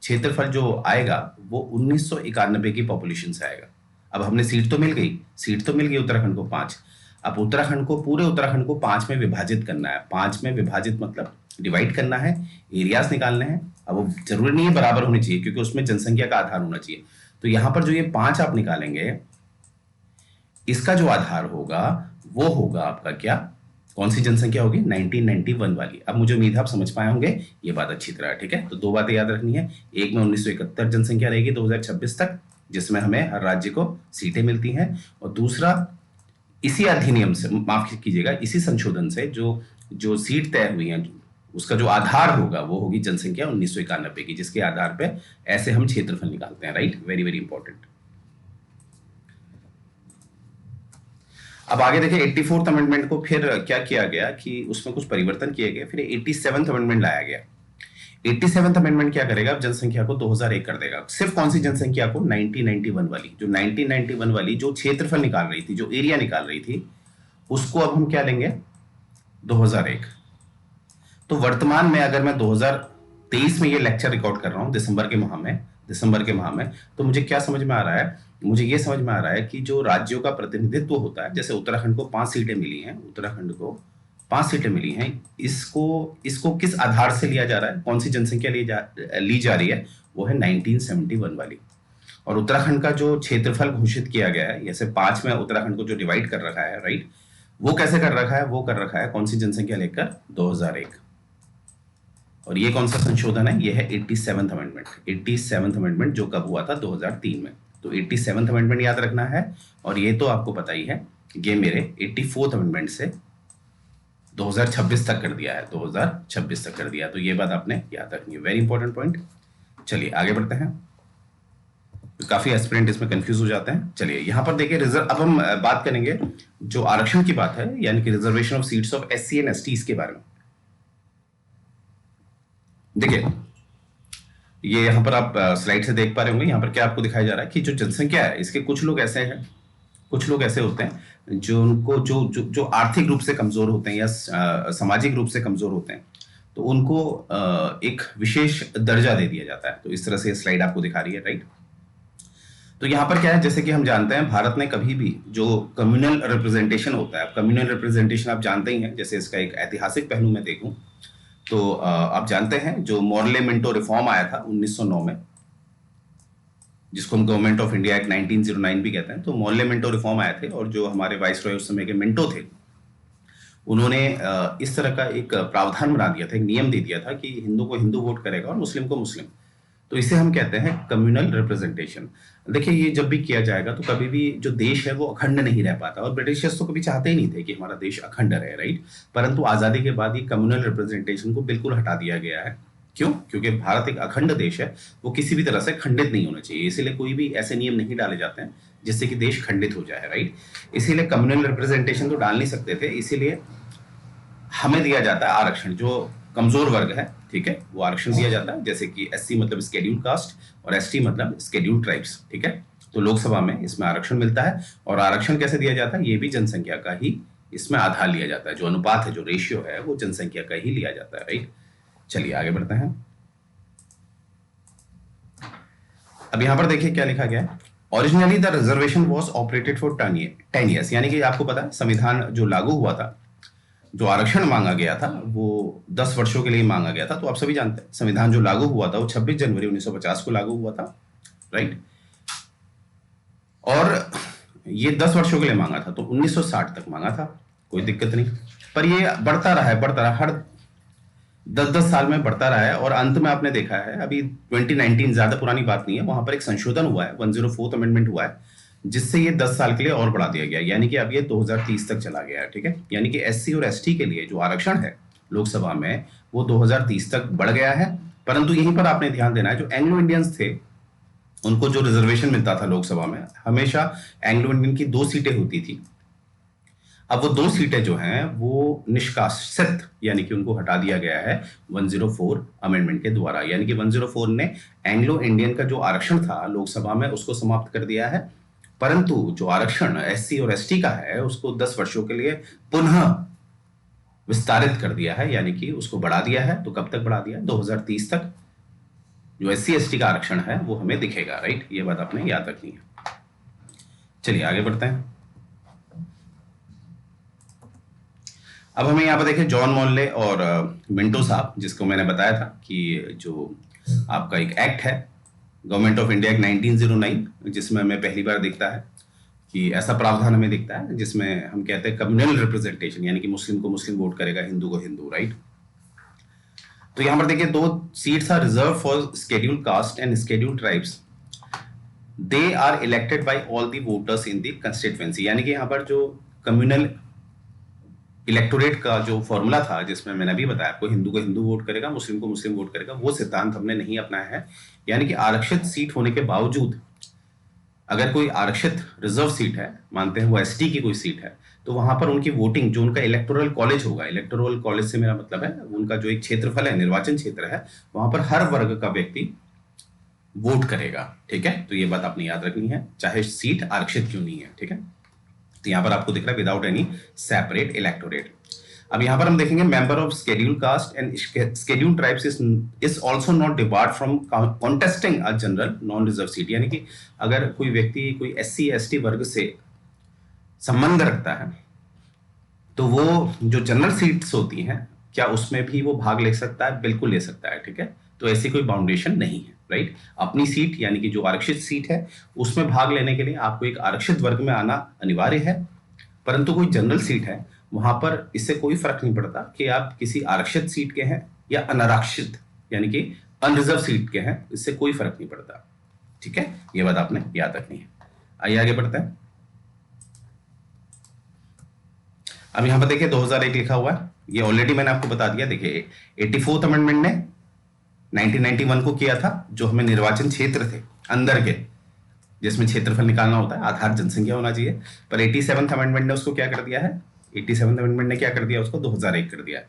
[SPEAKER 1] क्षेत्रफल जो आएगा वो 1991 की पॉपुलेशन से आएगा। अब हमने सीट तो मिल गई उत्तराखंड को 5। अब पूरे उत्तराखंड को 5 में विभाजित करना है। 5 में विभाजित मतलब डिवाइड करना है, एरियाज निकालने हैं। अब वो जरूरी नहीं है बराबर होनी चाहिए, क्योंकि उसमें जनसंख्या का आधार होना चाहिए। तो यहां पर जो ये 5 आप निकालेंगे, इसका जो आधार होगा वो होगा आपका क्या? कौन सी जनसंख्या होगी? 1991 वाली। अब मुझे उम्मीद है आप समझ पाए होंगे ये बात अच्छी तरह, ठीक है। तो 2 बातें याद रखनी है। एक में 1971 जनसंख्या रहेगी 2026 तक, जिसमें हमें हर राज्य को सीटें मिलती हैं। और दूसरा, इसी अधिनियम से, माफ कीजिएगा, इसी संशोधन से जो सीट तय हुई है, उसका जो आधार होगा वो होगी जनसंख्या 1991 की, जिसके आधार पे ऐसे हम क्षेत्रफल निकालते हैं, राइट। Very very important. अब आगे देखिए 84th अमेंडमेंट को फिर क्या किया गया कि उसमें कुछ परिवर्तन किए गए। फिर 87th अमेंडमेंट लाया गया। 87th अमेंडमेंट क्या करेगा? अब जनसंख्या को 2001 कर देगा। सिर्फ कौन सी जनसंख्या को? 1991 वाली। जो 1991 वाली जो क्षेत्रफल निकाल रही थी, जो एरिया निकाल रही थी, उसको अब हम क्या लेंगे? 2001। तो वर्तमान में अगर मैं 2023 में ये लेक्चर रिकॉर्ड कर रहा हूं, दिसंबर के माह में, तो मुझे क्या समझ में आ रहा है? मुझे ये समझ में आ रहा है कि जो राज्यों का प्रतिनिधित्व होता है, जैसे उत्तराखंड को 5 सीटें मिली हैं, इसको किस आधार से लिया जा रहा है? कौन सी जनसंख्या ली जा रही है? वो है 1971 वाली। और उत्तराखंड का जो क्षेत्रफल घोषित किया गया है, जैसे 5 में उत्तराखंड को जो डिवाइड कर रखा है, राइट, वो कैसे कर रखा है? वो कर रखा है कौन सी जनसंख्या लेकर? 2001। और ये कौन सा संशोधन है? ये है 87th अमेंडमेंट। 87th अमेंडमेंट जो कब हुआ था? 2003 में। तो 87th अमेंडमेंट याद रखना है। और ये तो आपको पता ही है, ये मेरे 84th अमेंडमेंट से 2026 तक कर दिया है, 2026 तक कर दिया। तो ये बात आपने याद रखनी है, वेरी इंपॉर्टेंट पॉइंट। चलिए आगे बढ़ते हैं, काफी एस्पिरेंट इसमें कंफ्यूज हो जाते हैं। चलिए यहां पर देखिए रिजर्व, अब हम बात करेंगे जो आरक्षण की बात है, यानी कि reservation of seats of SC and ST के बारे में। देखिए ये यहां पर आप स्लाइड से देख पा रहे होंगे, यहां पर क्या आपको दिखाया जा रहा है कि जो जनसंख्या है इसके कुछ लोग ऐसे हैं, कुछ लोग ऐसे होते हैं जो उनको जो जो जो आर्थिक रूप से कमजोर होते हैं या सामाजिक रूप से कमजोर होते हैं, तो उनको एक विशेष दर्जा दे दिया जाता है। तो इस तरह से स्लाइड आपको दिखा रही है, राइट। तो यहाँ पर क्या है, जैसे कि हम जानते हैं भारत में कभी भी जो कम्युनल रिप्रेजेंटेशन होता है, कम्युनल रिप्रेजेंटेशन आप जानते ही हैं, जैसे इसका एक ऐतिहासिक पहलू में देखूं तो आप जानते हैं जो मॉर्ले मिंटो रिफॉर्म आया था 1909 में, जिसको हम गवर्नमेंट ऑफ इंडिया एक्ट 1909 भी कहते हैं। तो मॉर्ले मिंटो रिफॉर्म आए थे और जो हमारे वाइस रॉय उस समय के मिंटो थे, उन्होंने इस तरह का एक प्रावधान बना दिया था, एक नियम दे दिया था कि हिंदू को हिंदू वोट करेगा और मुस्लिम को मुस्लिम। तो इसे हम कहते हैं कम्युनल रिप्रेजेंटेशन। देखिए ये जब भी किया जाएगा तो कभी भी जो देश है वो अखंड नहीं रह पाता, और ब्रिटिशर्स तो कभी चाहते ही नहीं थे कि हमारा देश अखंड रहे, राइट। परंतु आजादी के बाद ये कम्युनल रिप्रेजेंटेशन को बिल्कुल हटा दिया गया है। क्यों? क्योंकि भारत एक अखंड देश है, वो किसी भी तरह से खंडित नहीं होना चाहिए, इसीलिए कोई भी ऐसे नियम नहीं डाले जाते हैं जिससे कि देश खंडित हो जाए, राइट। इसीलिए कम्युनल रिप्रेजेंटेशन तो डाल नहीं सकते थे, इसीलिए हमें दिया जाता है आरक्षण। जो कमजोर वर्ग है, ठीक है, वो आरक्षण दिया जाता है, जैसे कि एससी मतलब स्केड्यूल कास्ट और एसटी मतलब स्केड्यूल ट्राइब्स, ठीक है। तो लोकसभा में इसमें आरक्षण मिलता है, और आरक्षण कैसे दिया जाता है, ये भी जनसंख्या का ही इसमें आधार लिया जाता है, जो अनुपात है, जो रेशियो है, वो जनसंख्या का ही लिया जाता है, राइट। चलिए आगे बढ़ते हैं। अब यहां पर देखिए क्या लिखा गया है, originally the reservation was operated for 10 years, यानी कि आपको पता है संविधान जो लागू हुआ था, जो आरक्षण मांगा गया था वो 10 वर्षों के लिए मांगा गया था। तो आप सभी जानते हैं संविधान जो लागू हुआ था वो 26 जनवरी 1950 को लागू हुआ था, राइट। और ये 10 वर्षों के लिए मांगा था, तो 1960 तक मांगा था, कोई दिक्कत नहीं। पर ये बढ़ता रहा है, बढ़ता रहा, हर 10-10 साल में बढ़ता रहा है, और अंत में आपने देखा है अभी 2019, ज्यादा पुरानी बात नहीं है, वहां पर एक संशोधन हुआ है, 104th अमेंडमेंट हुआ है, जिससे ये 10 साल के लिए और बढ़ा दिया गया, यानी कि अब ये 2030 तक चला गया है, ठीक है। यानी कि एससी और एसटी के लिए जो आरक्षण है लोकसभा में वो 2030 तक बढ़ गया है। परंतु यहीं पर आपने ध्यान देना है, जो एंग्लो इंडियंस थे उनको जो रिजर्वेशन मिलता था लोकसभा में, हमेशा एंग्लो इंडियन की 2 सीटें होती थी। अब वो 2 सीटें जो हैं वो निष्कासित, यानी कि उनको हटा दिया गया है 104 अमेंडमेंट के द्वारा, यानी कि 104 ने एंग्लो इंडियन का जो आरक्षण था लोकसभा में उसको समाप्त कर दिया है। परंतु जो आरक्षण एससी और एसटी का है उसको 10 वर्षों के लिए पुनः विस्तारित कर दिया है, यानी कि उसको बढ़ा दिया है। तो कब तक बढ़ा दिया? 2030 तक जो एससी एसटी का आरक्षण है वो हमें दिखेगा, राइट। ये बात आपने याद रखनी है। चलिए आगे बढ़ते हैं। अब हमें यहाँ पर देखिए जॉन मॉनले और मिंटो साहब, जिसको मैंने बताया था कि जो आपका एक एक्ट है गवर्नमेंट ऑफ इंडिया 1909, जिसमें हमें पहली बार दिखता है कि ऐसा प्रावधान हमें दिखता है जिसमें हम कहते हैं कम्युनल रिप्रेजेंटेशन, यानी कि मुस्लिम को मुस्लिम वोट करेगा, हिंदू को हिंदू, राइट। तो यहां पर देखिए 2 seats are reserved for scheduled caste and scheduled tribes, they are elected by all the voters in the constituency, यानी कि यहाँ पर जो कम्युनल इलेक्टोरेट का जो फॉर्मूला था, जिसमें मैंने अभी बताया आपको, हिंदू को हिंदू वोट करेगा, मुस्लिम को मुस्लिम वोट करेगा, वो सिद्धांत हमने नहीं अपनाया है। यानी कि आरक्षित सीट होने के बावजूद अगर कोई आरक्षित रिजर्व सीट है, मानते हैं वो एसटी की कोई सीट है, तो वहां पर उनकी वोटिंग, जो उनका इलेक्टोरल कॉलेज होगा, इलेक्टोरल कॉलेज से मेरा मतलब है उनका जो एक क्षेत्रफल है, निर्वाचन क्षेत्र है, वहां पर हर वर्ग का व्यक्ति वोट करेगा, ठीक है। तो ये बात आपने याद रखनी है, चाहे सीट आरक्षित क्यों नहीं है, ठीक है। तो यहां पर आपको दिख रहा है विदाउट एनी सेपरेट इलेक्टोरेट। अब यहां पर हम देखेंगे member of scheduled caste and scheduled tribes is also not debarred from contesting a general non reserve seat, यानी कि अगर कोई व्यक्ति कोई एससी एसटी वर्ग से संबंध रखता है तो वो जो जनरल सीट्स होती हैं, क्या उसमें भी वो भाग ले सकता है? बिल्कुल ले सकता है, ठीक है। तो ऐसी कोई बाउंडेशन नहीं है, राइट। अपनी सीट यानी कि जो आरक्षित सीट है उसमें भाग लेने के लिए आपको एक आरक्षित वर्ग में आना अनिवार्य है। परंतु कोई जनरल सीट है, वहां पर इससे कोई फर्क नहीं पड़ता कि आप किसी आरक्षित सीट के हैं या अनारक्षित यानी कि अनरिजर्व सीट के हैं, इससे कोई फर्क नहीं पड़ता, ठीक है। ये बात आपने याद रखनी है। आइए आगे बढ़ते हैं। अब यहां पर देखिए 2001 लिखा हुआ है, ये ऑलरेडी मैंने आपको बता दिया। देखिए 84th अमेंडमेंट ने 1991 को किया था, जो हमें निर्वाचन क्षेत्र थे अंदर के, जिसमें क्षेत्रफल निकालना होता है, आधार जनसंख्या होना चाहिए। पर 87th अमेंडमेंट ने उसको क्या कर दिया है, 87th अमेंडमेंट ने क्या कर दिया, उसको 2001 कर दिया है।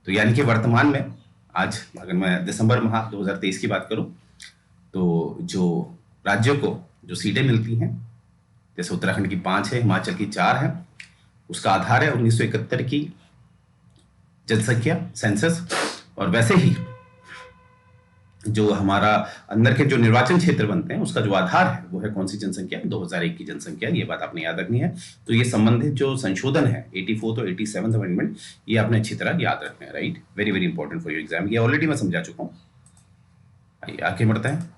[SPEAKER 1] तो यानी कि वर्तमान में आज अगर मैं दिसंबर माह 2023 की बात करूं, तो जो राज्यों को जो सीटें मिलती हैं, जैसे उत्तराखंड की 5 है, हिमाचल की 4 है, उसका आधार है 1971 की जनसंख्या सेंसस। और वैसे ही जो हमारा अंदर के जो निर्वाचन क्षेत्र बनते हैं, उसका जो आधार है वो है कौन सी जनसंख्या, 2001 की जनसंख्या। ये बात आपने याद रखनी है। तो ये संबंधित जो संशोधन है 84th और 87th अमेंडमेंट, ये आपने अच्छी तरह याद रखना है, right. Very very important for your exam. ये ऑलरेडी मैं समझा चुका हूं। आइए आगे बढ़ते हैं।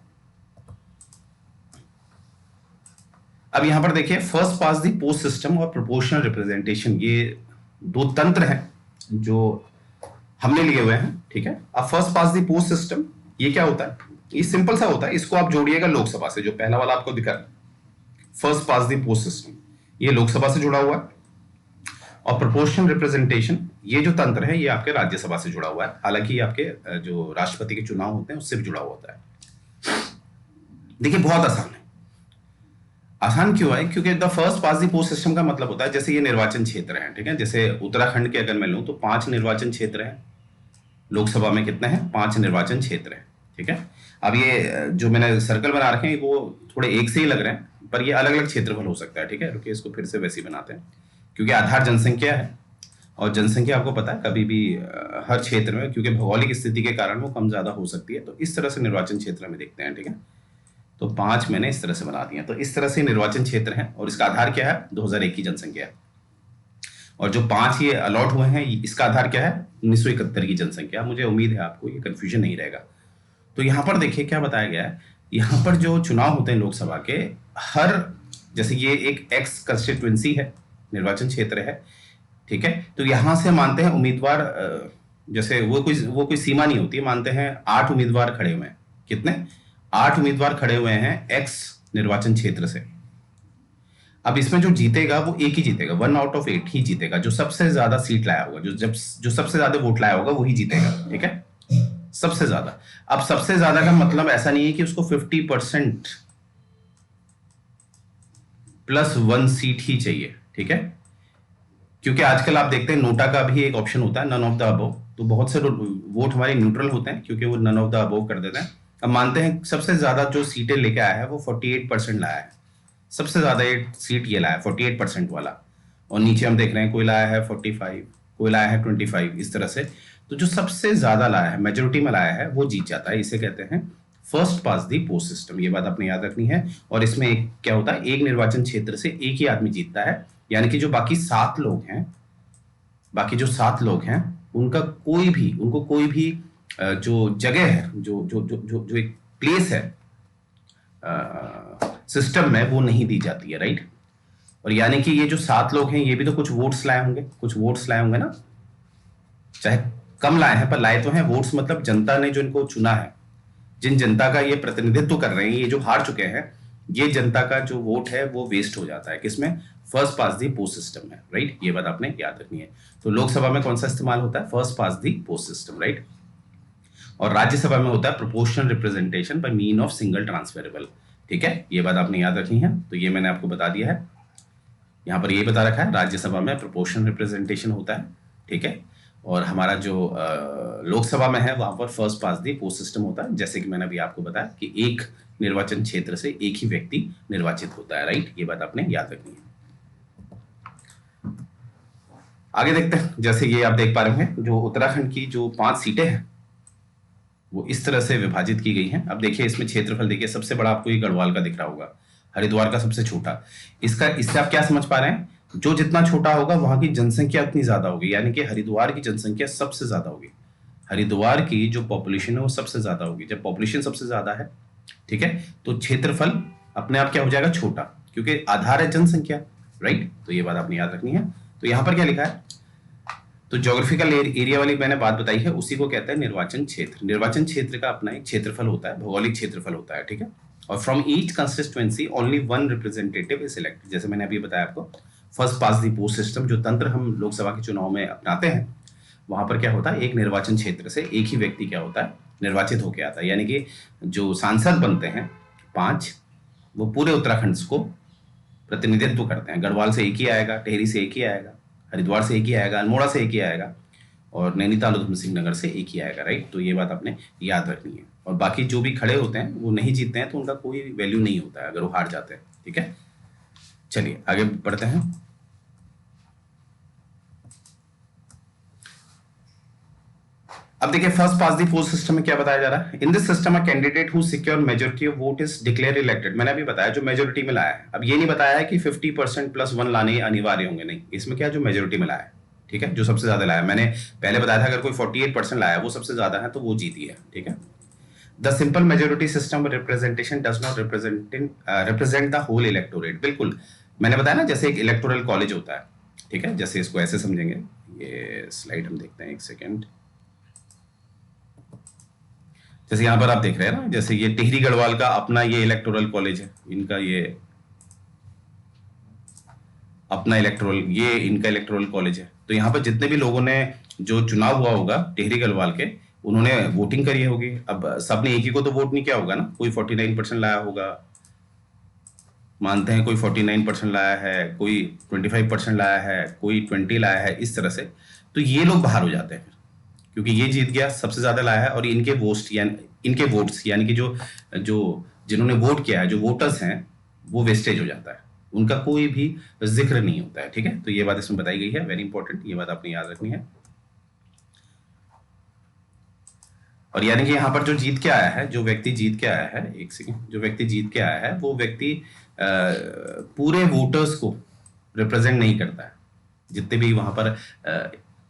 [SPEAKER 1] अब यहां पर देखिए, first pass the post system और प्रोपोर्शनल रिप्रेजेंटेशन, ये दो तंत्र हैं जो हमने लिए हुए हैं, ठीक है। अब first pass the post system ये क्या होता है, ये सिंपल सा होता है। इसको आप जोड़िएगा लोकसभा से, जो पहला वाला आपको दिखा first pass the post system, ये लोकसभा से जुड़ा हुआ है। और प्रोपोर्शनल रिप्रेजेंटेशन, ये जो तंत्र है, ये आपके राज्यसभा से जुड़ा हुआ है। हालांकि ये आपके जो राष्ट्रपति के चुनाव होते हैं उससे भी जुड़ा हुआ होता है। देखिए बहुत आसान है। आसान क्यों है, क्योंकि the first pass the post system का मतलब होता है, जैसे ये निर्वाचन क्षेत्र है, ठीक है। जैसे उत्तराखंड के अगर मैं लूं तो 5 निर्वाचन क्षेत्र हैं, लोकसभा में कितने हैं, 5 निर्वाचन क्षेत्र हैं, ठीक है। अब ये जो मैंने सर्कल बना रखे हैं वो थोड़े एक से ही लग रहे हैं, पर ये अलग अलग क्षेत्रफल हो सकता है, ठीक है। रुकिए इसको फिर से वैसे ही बनाते हैं, क्योंकि आधार जनसंख्या है, और जनसंख्या आपको पता है कभी भी हर क्षेत्र में, क्योंकि भौगोलिक स्थिति के कारण वो कम ज्यादा हो सकती है। तो इस तरह से निर्वाचन क्षेत्र में देखते हैं, ठीक है। तो 5 मैंने इस तरह से बना दिया। तो इस तरह से निर्वाचन क्षेत्र है, और इसका आधार क्या है, 2001 की जनसंख्या है। और जो 5 ये अलॉट हुए हैं, इसका आधार क्या है, 1971 की जनसंख्या। मुझे उम्मीद है आपको ये कंफ्यूजन नहीं रहेगा। तो यहाँ पर देखिए क्या बताया गया है, यहाँ पर जो चुनाव होते हैं लोकसभा के, हर, जैसे ये एक एक्स कंस्टिट्यूएंसी है, निर्वाचन क्षेत्र है, ठीक है। तो यहाँ से मानते हैं उम्मीदवार, जैसे वो कोई सीमा नहीं होती, मानते हैं 8 उम्मीदवार खड़े हुए हैं। कितने, 8 उम्मीदवार खड़े हुए हैं एक्स निर्वाचन क्षेत्र से। अब इसमें जो जीतेगा वो एक ही जीतेगा, 1 आउट ऑफ 8 ही जीतेगा, जो सबसे ज्यादा सीट लाया होगा, जो सबसे ज्यादा वोट लाया होगा वही जीतेगा, ठीक है। सबसे ज्यादा। अब सबसे ज्यादा का मतलब ऐसा नहीं है कि उसको 50% +1 सीट ही चाहिए, ठीक है। क्योंकि आजकल आप देखते हैं नोटा का भी एक ऑप्शन होता है, नन ऑफ द अबव। तो बहुत से वोट हमारे न्यूट्रल होते हैं, क्योंकि वो नन ऑफ द अबव कर देते हैं। अब मानते हैं सबसे ज्यादा जो सीटें लेके आया है वो 48% लाया है, सबसे ज्यादा सीट ये लाया है 48% वाला। और नीचे हम देख रहे हैं कोई लाया है 45, कोई लाया है 25, इस तरह से। तो जो सबसे ज्यादा लाया है, मेजोरिटी में लाया है, वो जीत जाता है। इसे कहते हैं फर्स्ट पास दी पोस्ट सिस्टम। ये बात आपने याद रखनी है। और इसमें एक क्या होता है, एक निर्वाचन क्षेत्र से एक ही आदमी जीतता है, यानी कि जो बाकी 7 लोग हैं, बाकी जो 7 लोग हैं, उनको कोई भी जो जगह है, जो एक प्लेस है सिस्टम में, वो नहीं दी जाती है, राइट। और यानी कि ये जो 7 लोग हैं, ये भी तो कुछ वोट्स लाए होंगे, ना, चाहे कम लाए हैं पर लाए तो हैं। वोट्स मतलब जनता ने जो इनको चुना है, जिन जनता का ये प्रतिनिधित्व कर रहे हैं, ये जो हार चुके हैं, ये जनता का जो वोट है वो वेस्ट हो जाता है। किसमें, फर्स्ट पास दी पोस्ट सिस्टम में, राइट। ये बात आपने याद रखनी है। तो लोकसभा में कौन सा इस्तेमाल होता है, फर्स्ट पास दी पोस्ट सिस्टम, राइट। और राज्यसभा में होता है proportional representation bye mean of single transferable, ठीक है। ये बात आपने याद रखनी है। तो ये मैंने आपको बता दिया है, यहाँ पर ये बता रखा है, राज्यसभा में प्रोपोर्शनल रिप्रेजेंटेशन होता है, ठीक है। और हमारा जो लोकसभा में है, वहां पर फर्स्ट पास दी पोस्ट सिस्टम होता है। जैसे कि मैंने अभी आपको बताया कि एक निर्वाचन क्षेत्र से एक ही व्यक्ति निर्वाचित होता है, राइट। ये बात आपने याद रखनी है। आगे देखते हैं। जैसे ये आप देख पा रहे हैं, जो उत्तराखंड की जो 5 सीटें हैं वो इस तरह से विभाजित की गई हैं। अब देखिए इसमें क्षेत्रफल देखिए, सबसे बड़ा आपको ये गढ़वाल का दिख रहा होगा, हरिद्वार का सबसे छोटा। इससे आप क्या समझ पा रहे हैं, जो जितना छोटा होगा वहां की जनसंख्या उतनी ज्यादा होगी, यानी कि हरिद्वार की जनसंख्या सबसे ज्यादा होगी। हरिद्वार की जो पॉपुलेशन है वो सबसे ज्यादा होगी। जब पॉपुलेशन सबसे ज्यादा है, ठीक है, तो क्षेत्रफल अपने आप क्या हो जाएगा, छोटा, क्योंकि आधार है जनसंख्या, राइट। तो ये बात आपने याद रखनी है। तो यहां पर क्या लिखा है, तो ज्योग्राफिकल एरिया वाली मैंने बात बताई है, उसी को कहते हैं निर्वाचन क्षेत्र। निर्वाचन क्षेत्र का अपना एक क्षेत्रफल होता है, भौगोलिक क्षेत्रफल होता है, ठीक है। और from each constituency only 1 representative is selected. जैसे मैंने अभी बताया आपको, first pass the post system जो तंत्र हम लोकसभा के चुनाव में अपनाते हैं, वहां पर क्या होता है, एक निर्वाचन क्षेत्र से एक ही व्यक्ति क्या होता है, निर्वाचित होकर आता है। यानी कि जो सांसद बनते हैं 5, वो पूरे उत्तराखंड को प्रतिनिधित्व करते हैं। गढ़वाल से एक ही आएगा, टिहरी से एक ही आएगा, हरिद्वार से एक ही आएगा, अल्मोड़ा से एक ही आएगा, और नैनीताल उधम सिंह नगर से एक ही आएगा, राइट। तो ये बात आपने याद रखनी है। और बाकी जो भी खड़े होते हैं वो नहीं जीतते हैं, तो उनका कोई वैल्यू नहीं होता है अगर वो हार जाते हैं, ठीक है। चलिए आगे बढ़ते हैं। अब देखिए first pass the post system में क्या बताया जा रहा है। In this system a candidate who secure majority of vote is declare elected. मैंने अभी बताया जो मेजॉरिटी में लाया है। अब ये नहीं बताया है कि 50% + 1 लाने अनिवार्य होंगे, नहीं, इसमें क्या जो मेजॉरिटी में लाया है, ठीक है, जो सबसे ज्यादा लाया। मैंने पहले बताया था अगर कोई 48% लाया वो सबसे ज्यादा है तो वो जीती है, ठीक है। The simple majority system representation does not represent the whole electorate. बिल्कुल मैंने बताया ना, जैसे एक इलेक्टोरल कॉलेज होता है, ठीक है, जैसे इसको ऐसे समझेंगे। ये स्लाइड हम देखते हैं, एक सेकेंड। जैसे यहाँ पर आप देख रहे हैं ना, जैसे ये टिहरी गढ़वाल का अपना ये इलेक्टोरल कॉलेज है, इनका ये अपना इलेक्टोरल, ये इनका इलेक्टोरल कॉलेज है। तो यहाँ पर जितने भी लोगों ने जो चुनाव हुआ होगा टिहरी गढ़वाल के, उन्होंने वोटिंग करी होगी। अब सबने एक ही को तो वोट नहीं किया होगा ना, कोई 49% लाया होगा, मानते हैं कोई 49% लाया है, कोई 25% लाया है, कोई 20 लाया है, इस तरह से। तो ये लोग बाहर हो जाते हैं फिर, क्योंकि ये जीत गया, सबसे ज्यादा लाया है, और इनके वोट्स यानी कि जो जिन्होंने वोट किया है, जो वोटर्स हैं, वो वेस्टेज हो जाता है, उनका कोई भी जिक्र नहीं होता है, ठीक है। तो ये बात इसमें बताई गई है, वेरी इंपॉर्टेंट, ये बात आपने याद रखनी है। और यानी कि यहाँ पर जो जीत के आया है, जो व्यक्ति जीत के आया है, एक सेकेंड, जो व्यक्ति जीत के आया है वो व्यक्ति पूरे वोटर्स को रिप्रेजेंट नहीं करता है। जितने भी वहां पर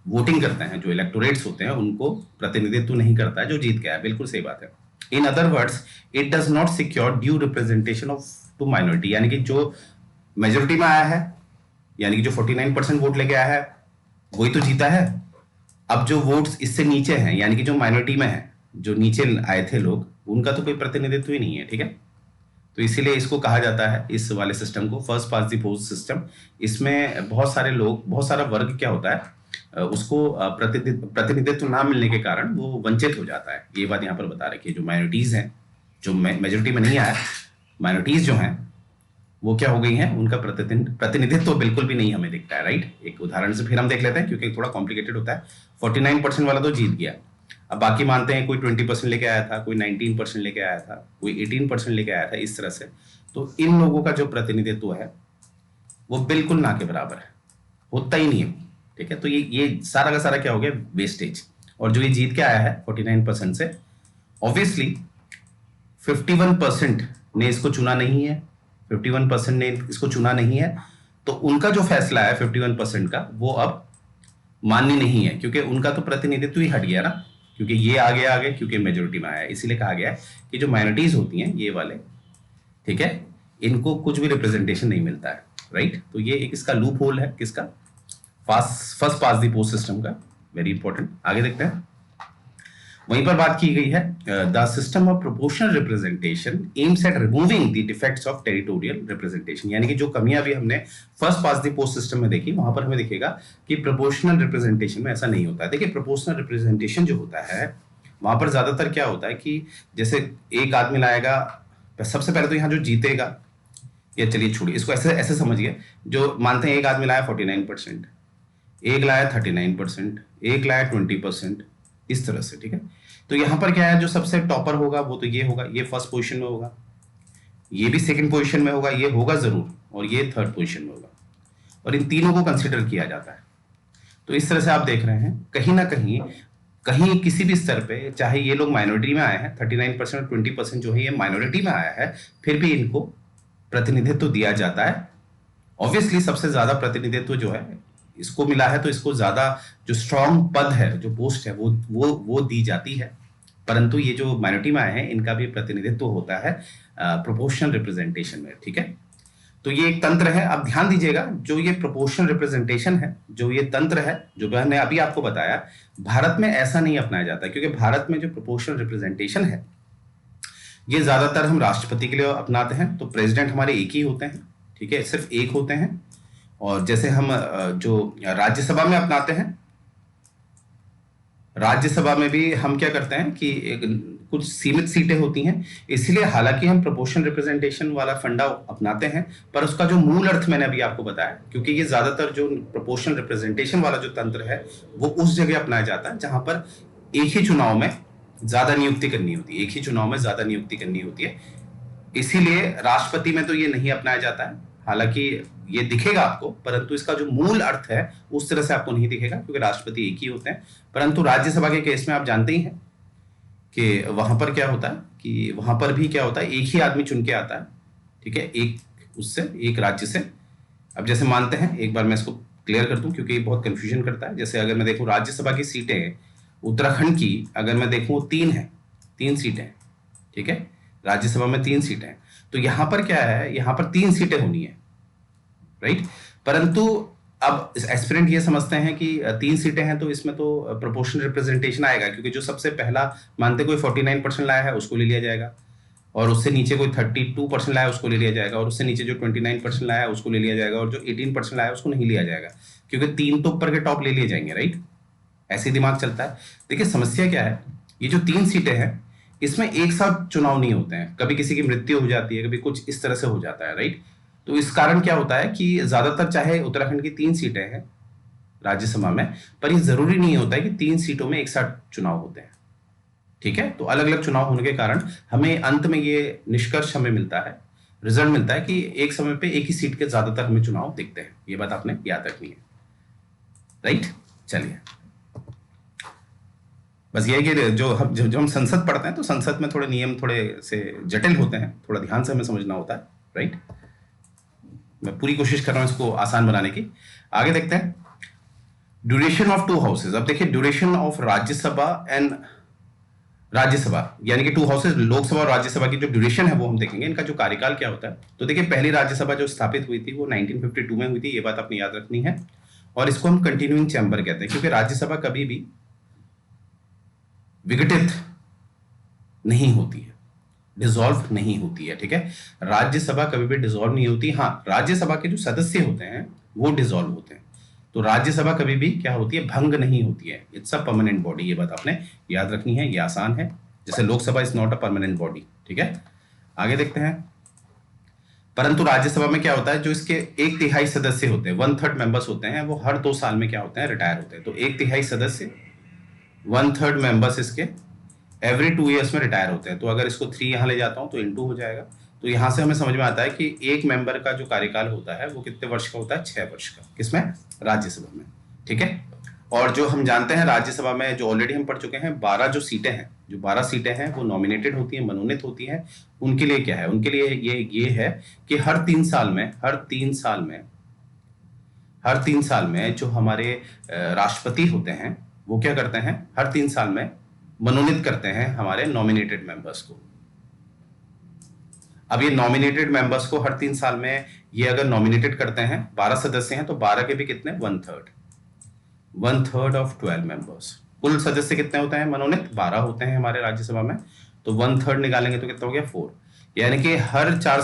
[SPEAKER 1] वोटिंग करते हैं, जो इलेक्टोरेट्स होते हैं, उनको प्रतिनिधित्व नहीं करता है जो जीत के आया। बिल्कुल सही बात है। In other words it does not secure due representation of to minority. यानी कि जो मेजोरिटी में आया है, यानी कि जो 49% वोट लेके आया है, वही तो जीता है। अब जो वोट्स इससे नीचे हैं, यानी कि जो माइनॉरिटी में है, जो नीचे आए थे लोग, उनका तो कोई प्रतिनिधित्व ही नहीं है, ठीक है। तो इसीलिए इसको कहा जाता है, इस वाले सिस्टम को, first pass the post system. इसमें बहुत सारे लोग, बहुत सारा वर्ग क्या होता है, उसको प्रतिनिधित्व ना मिलने के कारण वो वंचित हो जाता है। ये बात यहाँ पर बता रखी है। जो माइनॉरिटीज हैं, जो मेजोरिटी में नहीं आया, माइनॉरिटीज जो हैं, वो क्या हो गई हैं, उनका प्रतिनिधित्व तो बिल्कुल भी नहीं हमें दिखता है, राइट। एक उदाहरण से फिर हम देख लेते हैं, क्योंकि थोड़ा कॉम्प्लिकेटेड होता है। 49% वाला तो जीत गया, अब बाकी मानते हैं कोई 20% लेके आया था, कोई 19% लेके आया था, कोई 18% लेके आया था, इस तरह से। तो इन लोगों का जो प्रतिनिधित्व है वो बिल्कुल ना के बराबर है, होता ही नहीं है, ठीक है। तो ये सारा का सारा क्या हो गया, वेस्टेज। और जो ये जीत के आया है 49% से, ऑब्वियसली 51% ने इसको चुना नहीं है, 51% ने इसको चुना नहीं है, तो उनका जो फैसला है 51% का, वो अब मान्य नहीं है, क्योंकि उनका तो प्रतिनिधित्व ही हट गया ना, क्योंकि ये आगे क्योंकि मेजोरिटी में आया है। इसीलिए कहा गया है कि जो माइनॉरिटीज होती हैं, ये वाले, ठीक है, इनको कुछ भी रिप्रेजेंटेशन नहीं मिलता है, राइट। तो ये एक इसका लूप होल है, किसका, first pass the post system का, वेरी इंपॉर्टेंट। आगे देखते हैं। वहीं पर बात की गई है, the system of proportional representation aims at removing the defects of territorial representation. यानी कि जो कमियां भी हमने first pass the post system में देखी, वहां पर हमें दिखेगा कि प्रोपोर्शनल रिप्रेजेंटेशन में ऐसा नहीं होता है। देखिए प्रोपोर्शनल रिप्रेजेंटेशन जो होता है, वहां पर ज्यादातर क्या होता है कि जैसे एक आदमी लाएगा, सबसे पहले तो यहाँ जो जीतेगा, या चलिए छोड़िए इसको, ऐसे समझिए, जो मानते हैं एक आदमी लाया 49%, एक लाया 39%, एक लाया 20%, इस तरह से, ठीक है। तो यहां पर क्या है, जो सबसे टॉपर होगा वो तो ये होगा, ये फर्स्ट पोजीशन में होगा, ये भी सेकंड पोजीशन में होगा, ये होगा जरूर, और ये थर्ड पोजीशन में होगा, और इन तीनों को कंसिडर किया जाता है। तो इस तरह से आप देख रहे हैं, कहीं ना कहीं किसी भी स्तर पे, चाहे ये लोग माइनॉरिटी में आए हैं, 39% और 20% जो है ये माइनॉरिटी में आया है, फिर भी इनको प्रतिनिधित्व दिया जाता है। ऑब्वियसली सबसे ज्यादा प्रतिनिधित्व जो है इसको मिला है, तो इसको ज्यादा जो स्ट्रॉन्ग पद है, जो पोस्ट है, वो दी जाती है। परंतु ये जो माइनॉरिटी में आए हैं, इनका भी प्रतिनिधित्व होता है प्रोपोर्शनल रिप्रेजेंटेशन में, ठीक है। तो ये एक तंत्र है। अब ध्यान दीजिएगा, जो ये प्रोपोर्शनल रिप्रेजेंटेशन है, जो ये तंत्र है, जो मैंने अभी आपको बताया, भारत में ऐसा नहीं अपनाया जाता, क्योंकि भारत में जो प्रोपोर्शनल रिप्रेजेंटेशन है, ये ज्यादातर हम राष्ट्रपति के लिए अपनाते हैं। तो प्रेसिडेंट हमारे एक ही होते हैं, ठीक है, सिर्फ एक होते हैं, और जैसे हम जो राज्यसभा में अपनाते हैं, राज्यसभा में भी हम क्या करते हैं कि कुछ सीमित सीटें होती हैं, इसलिए हालांकि हम प्रोपोर्शनल रिप्रेजेंटेशन वाला फंडा अपनाते हैं, पर उसका जो मूल अर्थ मैंने अभी आपको बताया, क्योंकि ये ज्यादातर जो प्रोपोर्शनल रिप्रेजेंटेशन वाला जो तंत्र है वो उस जगह अपनाया जाता है जहां पर एक ही चुनाव में ज्यादा नियुक्ति करनी होती है, एक ही चुनाव में ज्यादा नियुक्ति करनी होती है। इसीलिए राष्ट्रपति में तो ये नहीं अपनाया जाता है, हालांकि ये दिखेगा आपको, परंतु इसका जो मूल अर्थ है उस तरह से आपको नहीं दिखेगा, क्योंकि राष्ट्रपति एक ही होते हैं। परंतु राज्यसभा के केस में आप जानते ही हैं कि वहां पर क्या होता है कि वहां पर भी क्या होता है, एक ही आदमी चुन के आता है, ठीक है, एक उससे, एक राज्य से। अब जैसे मानते हैं, एक बार मैं इसको क्लियर कर दूं क्योंकि ये बहुत कंफ्यूजन करता है। जैसे अगर मैं देखूं राज्यसभा की सीटें उत्तराखंड की, अगर मैं देखूं 3 है, 3 सीटें, ठीक है, राज्यसभा में 3 सीटें हैं, तो यहां पर क्या है, यहां पर 3 सीटें होनी है, राइट। परंतु अब एस्पिरेंट ये समझते हैं कि 3 सीटें हैं तो इसमें तो प्रोपोर्शनल रिप्रेजेंटेशन आएगा, क्योंकि जो सबसे पहला मानते कोई 49% लाया है उसको ले लिया जाएगा, और उससे नीचे कोई 32% लाया उसको ले लिया जाएगा, और उससे नीचे जो 29% लाया है उसको ले लिया जाएगा, और जो 18% लाया है उसको नहीं लिया जाएगा, क्योंकि 3 तो ऊपर के टॉप ले लिए जाएंगे, राइट। ऐसे दिमाग चलता है। देखिए समस्या क्या है, ये जो 3 सीटें हैं इसमें एक साथ चुनाव नहीं होते हैं, कभी किसी की मृत्यु हो जाती है, कभी कुछ इस तरह से हो जाता है, राइट। तो इस कारण क्या होता है कि ज्यादातर चाहे उत्तराखंड की 3 सीटें हैं राज्यसभा में, पर यह जरूरी नहीं होता है कि 3 सीटों में एक साथ चुनाव होते हैं, ठीक है। तो अलग अलग चुनाव होने के कारण हमें अंत में ये निष्कर्ष हमें मिलता है, रिजल्ट मिलता है कि एक समय पे एक ही सीट के ज्यादातर हमें चुनाव दिखते हैं। ये बात आपने याद रखनी है, राइट। चलिए, बस ये है कि जो हम संसद पढ़ते हैं तो संसद में थोड़े नियम थोड़े से जटिल होते हैं, थोड़ा ध्यान से हमें समझना होता है, राइट। मैं पूरी कोशिश कर रहा हूं इसको आसान बनाने की। आगे देखते हैं ड्यूरेशन ऑफ 2 हाउसेज। अब देखिए duration of Rajya Sabha and Rajya Sabha यानी कि 2 हाउसेज, लोकसभा और राज्यसभा की जो ड्यूरेशन है वो हम देखेंगे, इनका जो कार्यकाल क्या होता है। तो देखिए पहली राज्यसभा जो स्थापित हुई थी वो 1952 में हुई थी, ये बात आपने याद रखनी है, और इसको हम कंटिन्यूइंग चैम्बर कहते हैं, क्योंकि राज्यसभा कभी भी विघटित नहीं होती है, डिसॉल्व नहीं होती है, ठीक है। राज्यसभा कभी भी डिसॉल्व नहीं होती। हाँ, राज्यसभा के जो सदस्य होते हैं वो डिसॉल्व होते हैं, तो राज्यसभा कभी भी क्या होती है, भंग नहीं होती है। इट्स अ परमानेंट बॉडी, ये बात आपने याद रखनी है, ये आसान है। जैसे Lok Sabha is not a permanent body, ठीक है। आगे देखते हैं, परंतु राज्यसभा में क्या होता है, जो इसके 1/3 सदस्य होते हैं, 1/3 मेंबर्स होते हैं, वो हर 2 साल में क्या होते हैं, रिटायर होते हैं। तो 1/3 सदस्य, 1/3 मेंबर्स इसके एवरी 2 ईयर्स में रिटायर होते हैं। तो अगर इसको 3 यहाँ ले जाता हूँ तो इन 2 हो जाएगा। तो यहाँ से हमें समझ में आता है कि एक मेंबर का जो कार्यकाल होता है वो कितने वर्ष का होता है, 6 वर्ष का। किसमें, राज्यसभा में, ठीक है। और जो हम जानते हैं राज्यसभा में जो ऑलरेडी हम पढ़ चुके हैं, 12 जो सीटें हैं, जो 12 सीटें हैं वो नॉमिनेटेड होती हैं, मनोनीत होती हैं। उनके लिए क्या है, उनके लिए ये है कि हर 3 साल में जो हमारे राष्ट्रपति होते हैं वो क्या करते हैं, हर 3 साल में मनोनीत करते हैं हमारे नॉमिनेटेड मेंबर्स को। अब ये नॉमिनेटेड मेंबर्स को हर 3 साल में ये अगर नॉमिनेटेड करते हैं, 12 सदस्य हैं तो 12 के भी कितने, 1/3 ऑफ 12 मेंबर्स। कुल सदस्य कितने होते हैं मनोनीत, 12 होते हैं हमारे राज्यसभा में, तो 1/3 निकालेंगे तो कितना हो गया, 4। यानी कि हर 4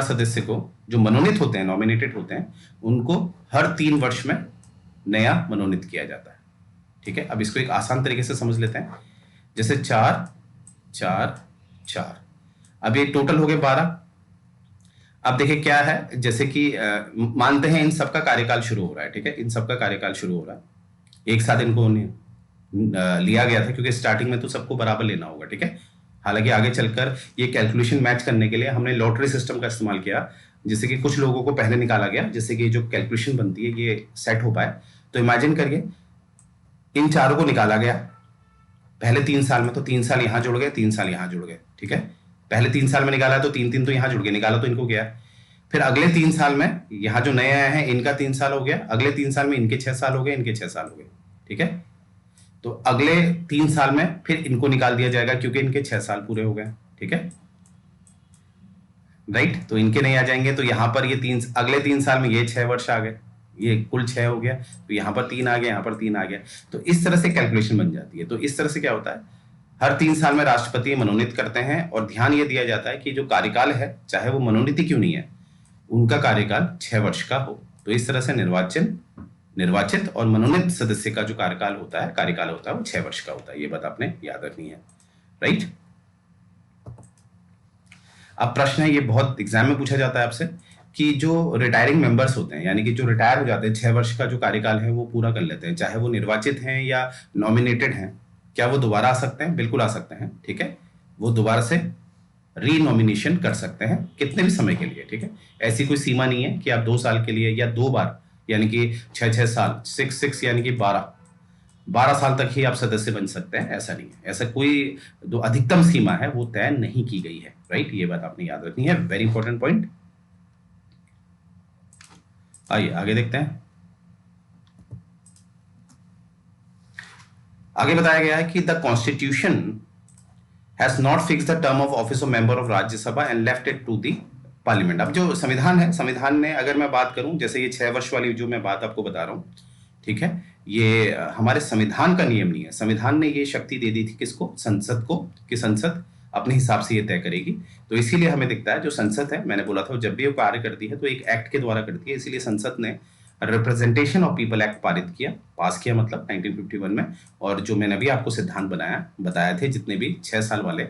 [SPEAKER 1] सदस्य को जो मनोनीत होते हैं, नॉमिनेटेड होते हैं, उनको हर 3 वर्ष में नया मनोनीत किया जाता है, ठीक है। अब इसको एक आसान तरीके से समझ लेते हैं, जैसे 4 4 4, अब ये टोटल हो गए 12। अब देखिए क्या है, जैसे कि मानते हैं इन सबका कार्यकाल शुरू हो रहा है, ठीक है, इन सबका कार्यकाल शुरू हो रहा है, एक साथ इनको लिया गया था, क्योंकि स्टार्टिंग में तो सबको बराबर लेना होगा, ठीक है। हालांकि आगे चलकर ये कैलकुलेशन मैच करने के लिए हमने लॉटरी सिस्टम का इस्तेमाल किया, जिससे कि कुछ लोगों को पहले निकाला गया, जिससे कि जो कैलकुलेशन बनती है ये सेट हो पाए। तो इमेजिन करिए इन चारों को निकाला गया पहले 3 साल में, तो 3 साल यहां जुड़ गए, 3 साल यहां जुड़ गए, ठीक है। पहले 3 साल में निकाला तो 3 तो यहां जुड़ गए, निकाला तो इनको गया। फिर अगले 3 साल में यहां जो नए आए हैं इनका 3 साल हो गया, अगले 3 साल में इनके 6 साल हो गए, इनके 6 साल हो गए, ठीक है। तो अगले 3 साल में फिर इनको निकाल दिया जाएगा, क्योंकि इनके 6 साल पूरे हो गए, ठीक है, राइट। तो इनके नहीं आ जाएंगे, तो यहां पर ये अगले 3 साल में ये 6 वर्ष आ गए, ये कुल 6 हो गया, तो यहाँ पर 3 आ गया, यहाँ पर 3 आ गया। तो इस तरह से कैलकुलेशन बन जाती है। तो इस तरह से क्या होता है, हर 3 साल में राष्ट्रपति मनोनीत करते हैं, और ध्यान ये दिया जाता है कि जो कार्यकाल है, चाहे वो मनोनीत क्यों नहीं है, उनका कार्यकाल 6 वर्ष का हो। तो इस तरह से निर्वाचित और मनोनीत सदस्य का जो कार्यकाल होता है वो 6 वर्ष का होता है। ये बात आपने याद रखनी है, राइट। अब प्रश्न है, ये बहुत एग्जाम में पूछा जाता है आपसे, कि जो रिटायरिंग मेंबर्स होते हैं, यानी कि जो रिटायर हो जाते हैं, 6 वर्ष का जो कार्यकाल है वो पूरा कर लेते हैं, चाहे वो निर्वाचित हैं या नॉमिनेटेड हैं, क्या वो दोबारा आ सकते हैं? बिल्कुल आ सकते हैं, ठीक है। वो दोबारा से रीनॉमिनेशन कर सकते हैं कितने भी समय के लिए, ठीक है। ऐसी कोई सीमा नहीं है कि आप 2 साल के लिए या 2 बार, यानी कि 6 साल, 6 यानी कि 12 साल तक ही आप सदस्य बन सकते हैं, ऐसा नहीं है। ऐसा कोई जो अधिकतम सीमा है वो तय नहीं की गई है, राइट। ये बात आपने याद रखनी है, वेरी इंपॉर्टेंट पॉइंट। आइए आगे देखते हैं। आगे बताया गया है कि the constitution has not fix the term of office of member of Rajya Sabha and left it to the parliament. अब जो संविधान है, संविधान ने, अगर मैं बात करूं, जैसे ये 6 वर्ष वाली जो मैं बात आपको बता रहा हूं, ठीक है, ये हमारे संविधान का नियम नहीं है। संविधान ने ये शक्ति दे दी थी किसको? संसद को, कि संसद अपने हिसाब से ये तय करेगी। तो इसीलिए हमें दिखता है जो संसद है, मैंने बोला था, जब भी वो कार्य करती है तो एक एक्ट के द्वारा करती है। इसीलिए संसद ने रिप्रेजेंटेशन ऑफ पीपल एक्ट पास किया, मतलब 1951 में। और जो मैंने अभी आपको सिद्धांत बताया थे, जितने भी 6 साल वाले,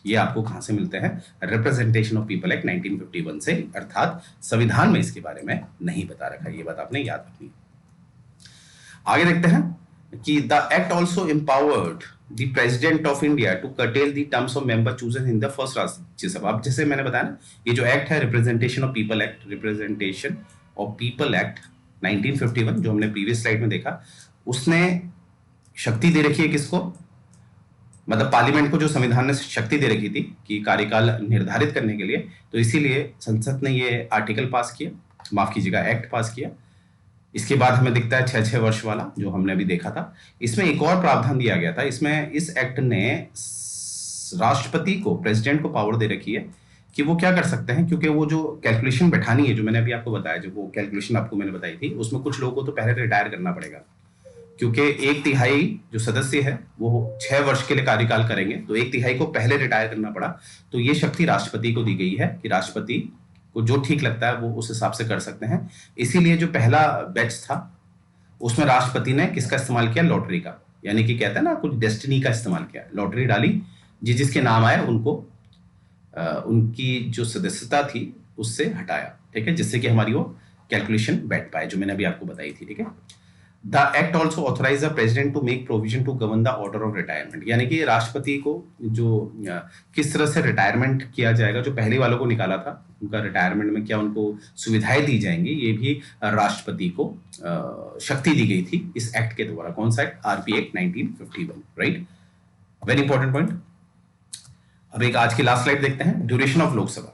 [SPEAKER 1] ये आपको कहां से मिलते हैं? रिप्रेजेंटेशन ऑफ पीपल एक्ट 1951 से, अर्थात संविधान में इसके बारे में नहीं बता रखा है। ये बात आपने याद रखनी है। आगे देखते हैं कि the act also empowered the president of India to curtail the terms of member chosen in the first Rajya Sabha. अब जैसे मैंने बताया ना, ये जो एक्ट है रिप्रेजेंटेशन ऑफ पीपल एक्ट 1951, जो हमने प्रीवियस स्लाइड में देखा, उसने शक्ति दे रखी है किसको? मतलब पार्लियामेंट को जो संविधान ने शक्ति दे रखी थी कि कार्यकाल निर्धारित करने के लिए, तो इसीलिए संसद ने ये आर्टिकल पास किया, माफ कीजिएगा, एक्ट पास किया। इसके बाद हमें दिखता है 6 वर्ष वाला जो हमने अभी देखा था। इसमें एक और प्रावधान दिया गया था। इसमें इस एक्ट ने राष्ट्रपति को, प्रेसिडेंट को पावर दे रखी है कि वो क्या कर सकते हैं, क्योंकि वो जो कैलकुलेशन बैठानी है, जो मैंने अभी आपको बताया, जो वो कैलकुलेशन आपको मैंने बताई थी, उसमें कुछ लोगों को तो पहले रिटायर करना पड़ेगा, क्योंकि 1/3 जो सदस्य है वो 6 वर्ष के लिए कार्यकाल करेंगे, तो 1/3 को पहले रिटायर करना पड़ा। तो ये शक्ति राष्ट्रपति को दी गई है कि राष्ट्रपति को जो ठीक लगता है वो उस हिसाब से कर सकते हैं। इसीलिए जो पहला बैच था उसमें राष्ट्रपति ने किसका इस्तेमाल किया? लॉटरी का, यानी कि कहते हैं ना, कुछ डेस्टिनी का इस्तेमाल किया, लॉटरी डाली, जिसके नाम आए उनको उनकी जो सदस्यता थी उससे हटाया, ठीक है, जिससे कि हमारी वो कैलकुलेशन बैठ पाए, जो मैंने अभी आपको बताई थी, ठीक है। The act also authorise the president to make provision to govern the order of retirement, यानी कि राष्ट्रपति को जो किस तरह से रिटायरमेंट किया जाएगा, जो पहले वालों को निकाला था, उनका रिटायरमेंट में क्या उनको सुविधाएं दी जाएंगी, ये भी राष्ट्रपति को शक्ति दी गई थी इस एक्ट के द्वारा। कौन सा act? RP act 1951, right. Very important point. अब एक आज की लास्ट स्लाइड देखते हैं, ड्यूरेशन ऑफ लोकसभा।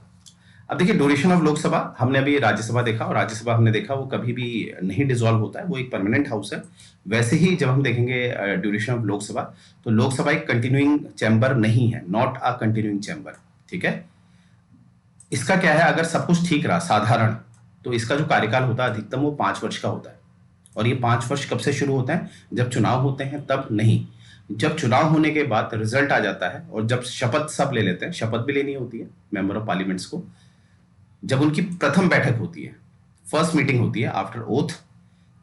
[SPEAKER 1] अब देखिए, ड्यूरेशन ऑफ लोकसभा, हमने अभी राज्यसभा देखा, और राज्यसभा हमने देखा वो कभी भी नहीं डिसॉल्व होता है, वो एक परमानेंट हाउस है। वैसे ही जब हम देखेंगे ड्यूरेशन ऑफ लोकसभा, तो लोकसभा एक कंटिन्यूइंग चैम्बर नहीं है, नॉट अ कंटिन्यूइंग चैम्बर, ठीक है। इसका क्या है, अगर सब कुछ ठीक रहा साधारण, तो इसका जो कार्यकाल होता है अधिकतम वो 5 वर्ष का होता है। और ये 5 वर्ष कब से शुरू होते हैं? जब चुनाव होते हैं तब नहीं, जब चुनाव होने के बाद रिजल्ट आ जाता है, और जब शपथ सब ले लेते हैं, शपथ भी लेनी होती है मेंबर ऑफ पार्लियामेंट्स को, जब उनकी प्रथम बैठक होती है, फर्स्ट मीटिंग होती है आफ्टर ओथ,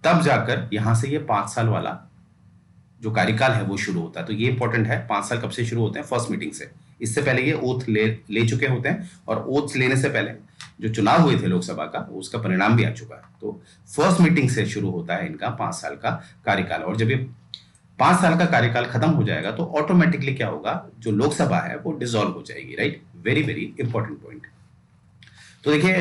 [SPEAKER 1] तब जाकर यहां से ये 5 साल वाला जो कार्यकाल है वो शुरू होता है। तो ये इंपॉर्टेंट है, 5 साल कब से शुरू होते हैं? फर्स्ट मीटिंग से। इससे पहले ये ओथ ले चुके होते हैं, और ओथ लेने से पहले जो चुनाव हुए थे लोकसभा का, उसका परिणाम भी आ चुका है। तो फर्स्ट मीटिंग से शुरू होता है इनका 5 साल का कार्यकाल। और जब ये 5 साल का कार्यकाल खत्म हो जाएगा तो ऑटोमेटिकली क्या होगा, जो लोकसभा है वो डिसॉल्व हो जाएगी, right. Very very important point. तो देखिए,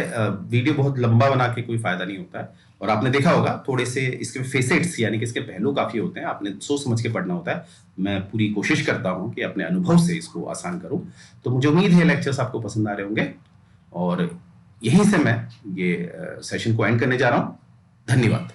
[SPEAKER 1] वीडियो बहुत लंबा बना के कोई फायदा नहीं होता है, और आपने देखा होगा थोड़े से इसके फेसेट्स, यानी कि इसके पहलू काफी होते हैं, आपने सोच समझ के पढ़ना होता है। मैं पूरी कोशिश करता हूं कि अपने अनुभव से इसको आसान करूं। तो मुझे उम्मीद है लेक्चर्स आपको पसंद आ रहे होंगे, और यहीं से मैं ये सेशन को एंड करने जा रहा हूं। धन्यवाद।